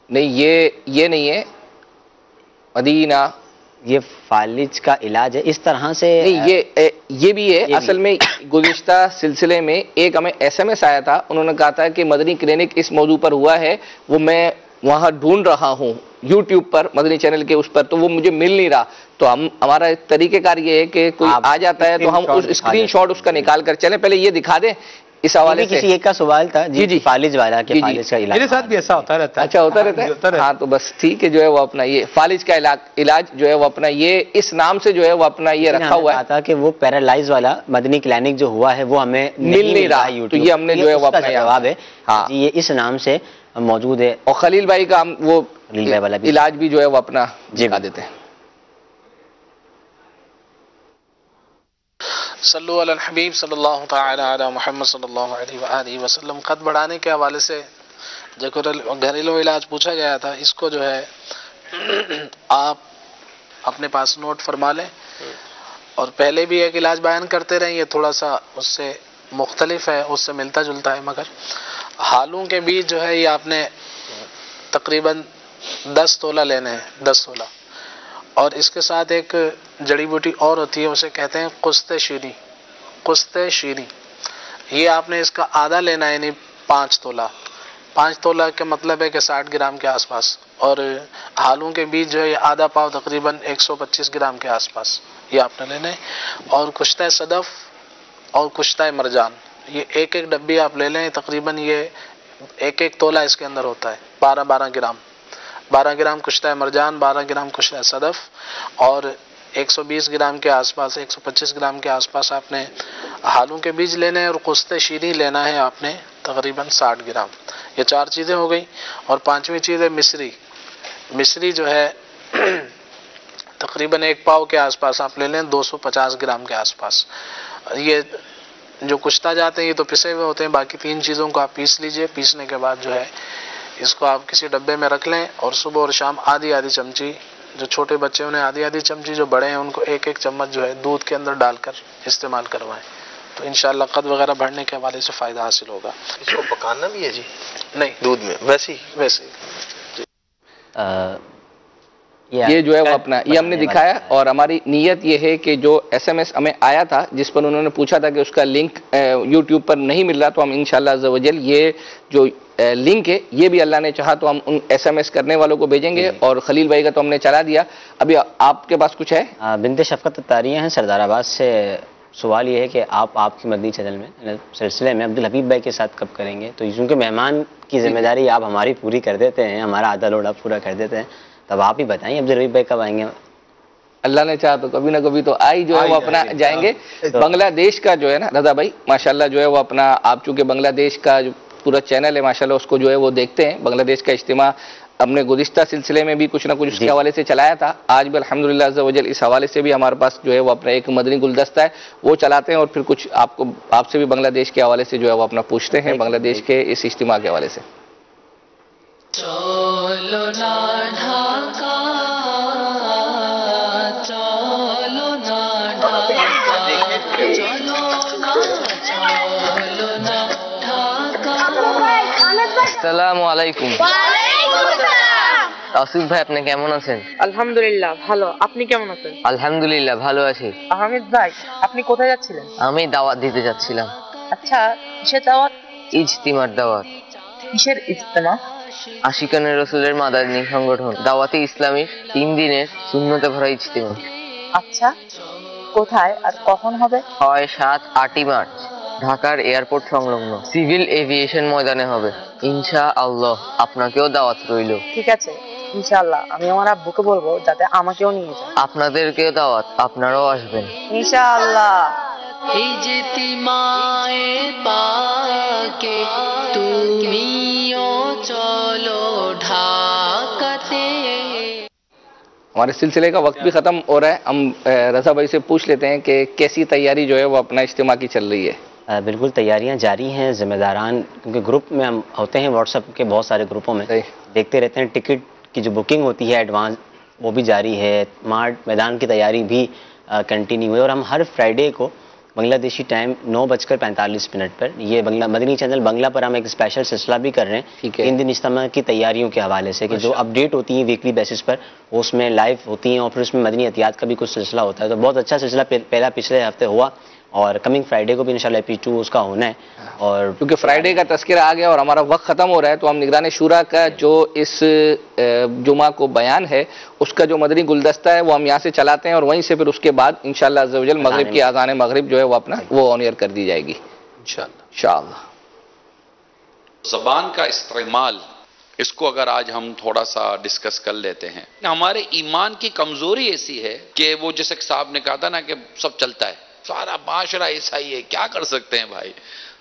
نہیں، یہ نہیں ہے. مدینہ یہ فالج کا علاج ہے اس طرح سے؟ یہ بھی ہے اصل میں. گزشتہ سلسلے میں ایک ہمیں SMS آیا تھا, انہوں نے کہا تھا کہ مدنی کلینک اس موضوع پر ہوا ہے, وہ میں وہاں ڈھونڈ رہا ہوں YouTube پر, مدنی چینل کے اس پر, تو وہ مجھے مل نہیں رہا. تو ہمارا طریقہ کار یہ ہے کہ کوئی آ جاتا ہے تو ہم اس اسکرین شاٹ اس کا نکال کر چلیں. پہلے یہ دکھا دیں اس حوالے سے. کسی ایک کا سوال تھا جی فالج والا کہ فالج کا علاج میرے ساتھ بھی ایسا ہوتا رہتا ہے. اچھا ہوتا رہتا ہے. ہاں تو بس ٹھیک ہے, جو ہے وہ اپنا یہ فالج کا علاج جو ہے وہ اپنا یہ اس نام سے جو ہے وہ اپنا یہ رکھا ہوا ہے کہ وہ پیرالائز والا مدنی کلینک جو ہوا ہے وہ ہمیں مل نہیں رہا, تو یہ ہم نے جو ہے وہ اپنا جواب ہے یہ اس نام سے موجود ہے. اور خلیل بھائی کا ہم وہ علاج بھی جو ہے وہ اپنا دکھا دیتے ہیں. صلو علی الحبیب صلی اللہ تعالی علی محمد صلی اللہ علیہ وآلہ وسلم. قد بڑھانے کے حوالے سے جو گھریلو علاج پوچھا گیا تھا, اس کو جو ہے آپ اپنے پاس نوٹ فرما لیں, اور پہلے بھی ایک علاج بیان کرتے رہیں, یہ تھوڑا سا اس سے مختلف ہے, اس سے ملتا جلتا ہے, مگر ہالوں کے بیج جو ہے یہ آپ نے تقریباً 10 تولہ لینے ہیں, 10 تولہ. اور اس کے ساتھ ایک جڑی بوٹی اور ہوتی ہے, اسے کہتے ہیں قسط شیری. قسط شیری یہ آپ نے اس کا آدھا لینا ہے, یعنی 5 تولہ. 5 تولہ کا مطلب ہے کہ 60 گرام کے آس پاس. اور ہالوں کے بیج جو ہے یہ آدھا پاؤ تقریباً 125 گرام کے آس پاس یہ آپ نے لینا ہے. اور کشتہ صدف اور کشتہ مرجان یہ ایک ایک ڈبی آپ لے لیں, تقریباً یہ ایک ایک تولہ اس کے اندر ہوتا ہے, 12 گرام. 12 گرام کشتہ مرجان, 12 گرام کشتہ صدف, اور 120 گرام کے آس پاس, 125 گرام کے آس پاس آپ نے ہالوں کے بیج لینے ہیں. اور قسط شیری لینا ہے آپ نے تقریباً 60 گرام. یہ 4 چیزیں ہو گئی. اور 5ویں چیز ہے مصری. مصری جو ہے تقریباً 1 پاؤ کے آس پاس آپ لے لیں, 250 گرام کے آس پاس. یہ جو کشتہ جاتے ہیں یہ تو پسے ہوئے ہوتے ہیں, باقی 3 چیزوں کو آپ پیس لیجئے. پیسنے کے بعد جو ہے اس کو آپ کسی ڈبے میں رکھ لیں, اور صبح اور شام آدھی چمچی, جو چھوٹے بچے انہیں آدھی چمچی, جو بڑے ہیں ان کو 1 چمچ جو ہے دودھ کے اندر ڈال کر استعمال کروائیں, تو انشاءاللہ قد وغیرہ بڑھنے کے حوالے سے فائدہ حاصل ہوگا. اس کو پکانا بھی ہے جی؟ نہیں, دودھ میں ویسے یہ جو ہے وہ اپنا یہ ہم نے دکھایا. اور ہماری نیت یہ ہے کہ جو SMS ہمیں آیا تھا جس پر انہوں نے پوچھا تھا کہ اس کا لنک YouTube پر نہیں مل رہا, تو ہم انشاءاللہ عز و جل یہ جو لنک ہے یہ بھی اللہ نے چاہا تو ہم ان SMS کرنے والوں کو بھیجیں گے. اور خلیل بھائی کا تو ہم نے چلا دیا. ابھی آپ کے پاس کچھ ہے؟ بنت شفقت اتاریہ ہیں سردار آباد سے. سوال یہ ہے کہ آپ کی مدنی چینل میں سلسلے میں عبدالحبیب بھائی کے ساتھ کب کریں گے؟ تو چونکہ مہمان کی ذمہ داری آپ ہماری پوری کر دیتے ہیں, ہمارا آدھا لوڑا پورا کر دیتے ہیں, تب آپ ہی بتائیں عبدالحبیب بھائی کب آئیں گے؟ اللہ نے چاہا تو کبھی نہ کبھی تو جو ہے وہ اپنا جائیں گے. بنگلہ دیش کا جو ہے نا رضا بھائی ماشاءاللہ جو ہے وہ اپنا, آپ چونکہ بنگلہ دیش کا جو پورا چینل ہے ماشاءاللہ اس کو جو ہے وہ دیکھتے ہیں. بنگلہ دیش کا اجتماع ہم نے گزشتہ سلسلے میں بھی کچھ نہ کچھ اس کے حوالے سے چلایا تھا. آج بھی الحمدللہ عز و جل اس حوالے سے بھی ہمارے پاس جو ہے وہ اپنا ایک مدنی گلدستہ ہے, وہ چلاتے ہیں. اور پھر کچھ آپ سے بھی بنگلہ دیش کے حوالے سے جو ہے وہ اپنا پوچھتے ہیں, بنگلہ دیش کے اس اجتماع کے حوالے سے. আসসালামু আলাইকুম। আসিফ ভাই আপনি কেমন আছেন? আলহামদুলিল্লাহ ভালো, আপনি কেমন আছেন? আলহামদুলিল্লাহ ভালো আছি। আহমেদ ভাই আপনি কোথায় যাচ্ছিলেন? আমি দাওয়াত দিতে যাচ্ছিলাম। আচ্ছা কিসের দাওয়াত? ইজতিমার দাওয়াত। কিসের ইজতিমা? আশিকানে রসুলের মাদানী সংগঠন দাওয়াতে ইসলামীর 3 দিনের সুন্নতে ভরা ইজতিমা। আচ্ছা কোথায় আর কখন হবে? 6, 7, 8 মার্চ ঢাকার এয়ারপোর্ট সংলগ্ন সিভিল এভিয়েশন ময়দানে হবে ইনশাআল্লাহ। আপনাকেও দাওয়াত রইল। ঠিক আছে ইনশাআল্লাহ, আমি আমার আব্বুকে বলবো যাতে আমাকেও নিয়ে যায়। আপনাদেরকেও দাওয়াত, আপনারাও আসবেন ইনশাআল্লাহ। ইজতিমায়ে পাকে তুমিও চলো ঢাকাতে। ہمارے سلسلے کا وقت بھی ختم ہو رہا ہے. ہم رضا بھائی سے پوچھ لیتے ہیں کہ کیسی تیاری جو ہے وہ اپنا اجتماع کی چل رہی ہے؟ بالکل تیاریاں جاری ہیں. ذمہ داران کیونکہ گروپ میں ہم ہوتے ہیں, واٹس ایپ کے بہت سارے گروپوں میں دیکھتے رہتے ہیں. ٹکٹ کی جو بکنگ ہوتی ہے ایڈوانس وہ بھی جاری ہے. مارٹ میدان کی تیاری بھی کنٹینیو ہے. اور ہم ہر فرائیڈے کو بنگلہ دیشی ٹائم 9:45 پر. یہ مدنی چینل بنگلہ پر ہم ایک اسپیشل سلسلہ بھی کر رہے ہیں ان دن اجتماع کی تیاریوں کے حوالے سے کہ جو اپڈیٹ ہوتی ہیں ویکلی بیسس پر وہ اس میں لائیو ہوتی ہیں اور پھر اس میں مدنی احتیاط کا بھی کچھ سلسلہ ہوتا ہے. تو بہت اچھا سلسلہ پہلا پچھلے ہفتے ہوا اور کمنگ فرائیڈے کو بھی انشاءاللہ EP2 اس کا ہونا ہے. اور کیونکہ فرائیڈے کا تذکرہ آ گیا اور ہمارا وقت ختم ہو رہا ہے تو ہم نگران شورا کا جو اس جمعہ کو بیان ہے اس کا جو مدنی گلدستہ ہے وہ ہم یہاں سے چلاتے ہیں اور وہیں سے پھر اس کے بعد انشاءاللہ عز و جل مغرب کی اذان مغرب جو ہے وہ اپنا وہ آن ایئر کر دی جائے گی انشاءاللہ. زبان کا استعمال، اس کو اگر آج ہم تھوڑا سا ڈسکس کر لیتے ہیں. ہمارے ایمان کی کمزوری ایسی ہے کہ وہ جیسے صاحب نے کہا تھا نا کہ سب چلتا ہے، سارا معاشرہ ایسا ہی ہے، کیا کر سکتے ہیں بھائی.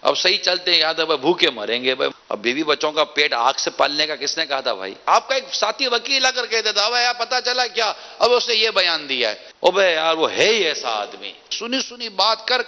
اب صحیح چلتے ہیں، یاد ہے بھائی بھوکے مریں گے بھائی. اب بیوی بچوں کا پیٹ آگ سے پالنے کا کس نے کہا تھا بھائی؟ آپ کا ایک ساتھی وکیل آ کر کہہ دیتا بھائی یار پتا چلا کیا، اب اس نے یہ بیان دیا ہے. او بھائی یار وہ ہے ہی ایسا آدمی، سنی بات کر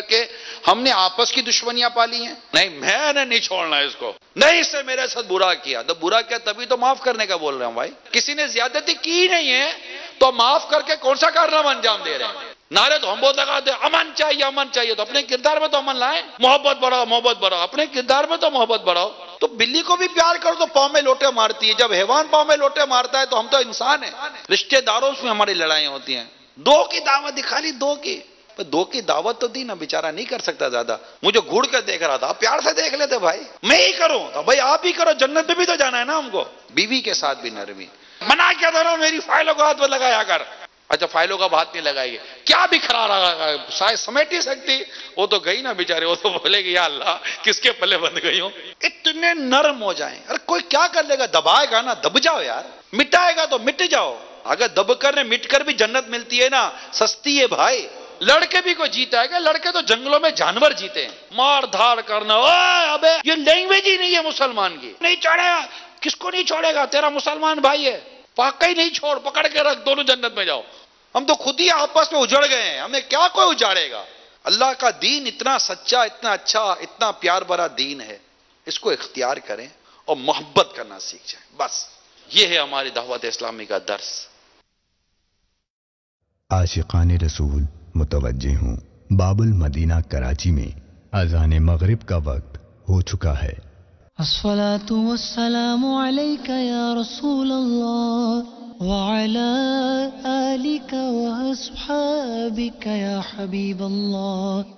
کے ہم نے آپس کی دشمنیاں پالی ہیں. نہیں میں نے نہیں چھوڑنا اس کو، نہیں اس نے میرے ساتھ برا کیا، تو برا کیا تبھی تو معاف کرنے کا بول رہے ہیں بھائی. کسی نے زیادتی کی نہیں ہے تو معاف کر کے کون سا کارنامہ انجام دے رہے ہیں. نعرے تو ہم بہت لگاتے ہیں امن چاہیے، تو اپنے کردار میں تو امن لائیں. محبت بڑھاؤ، اپنے کردار میں تو محبت بڑھاؤ. تو بلی کو بھی پیار کرو تو پاؤں میں لوٹے مارتی ہے، جب حیوان پاؤں میں لوٹے مارتا ہے تو ہم تو انسان ہیں. رشتہ داروں میں ہماری لڑائیاں ہوتی ہیں. 2 کی دعوت دکھا لی، 2 کی دعوت تو دی نا، بیچارہ نہیں کر سکتا زیادہ. مجھے گھوڑ کر دیکھ رہا تھا، پیار سے دیکھ لیتے بھائی، میں ہی کروں تو بھائی آپ ہی کرو، جنت میں بھی تو جانا ہے نا ہم کو. بیوی کے ساتھ بھی نرمی. منع کیا تھا نا میری فائلوں کو ہاتھ میں لگایا کر. اچھا فائلوں کا ہاتھ نہیں لگائے گی، کیا بکھرا رہا ہے، سمیٹ ہی سکتی. وہ تو گئی نا بیچارے، وہ تو بولے گی یا اللہ کس کے پلے بند گئی ہوں. اتنے نرم ہو جائیں. ارے کوئی کیا کر لے گا، دبائے گا نا دب جاؤ یار، مٹائے گا تو مٹ جاؤ. اگر دب کر مٹ کر بھی جنت ملتی ہے نا، سستی ہے بھائی. لڑکے بھی کوئی جیتا ہے کہ لڑکے تو جنگلوں میں جانور جیتے ہیں، مار دھاڑ کرنا. ابے یہ لینگویج ہی نہیں ہے مسلمان کی. نہیں چھوڑے گا، کس کو نہیں چھوڑے گا، تیرا مسلمان بھائی ہے، واقعی نہیں چھوڑ، پکڑ کے رکھ، دونوں جنت میں جاؤ. ہم تو خود ہی آپس میں اجڑ گئے ہیں، ہمیں کیا کوئی اجاڑے گا. اللہ کا دین اتنا سچا، اتنا اچھا، اتنا پیار بھرا دین ہے، اس کو اختیار کریں اور محبت کرنا سیکھ جائیں. بس یہ ہے ہماری دعوت اسلامی کا درس. عاشقان رسول متوجہ ہوں، باب المدینہ کراچی میں اذان مغرب کا وقت ہو چکا ہے. الصلاة والسلام علیک یا رسول اللہ وعلى آلك وأصحابك يا حبيب الله.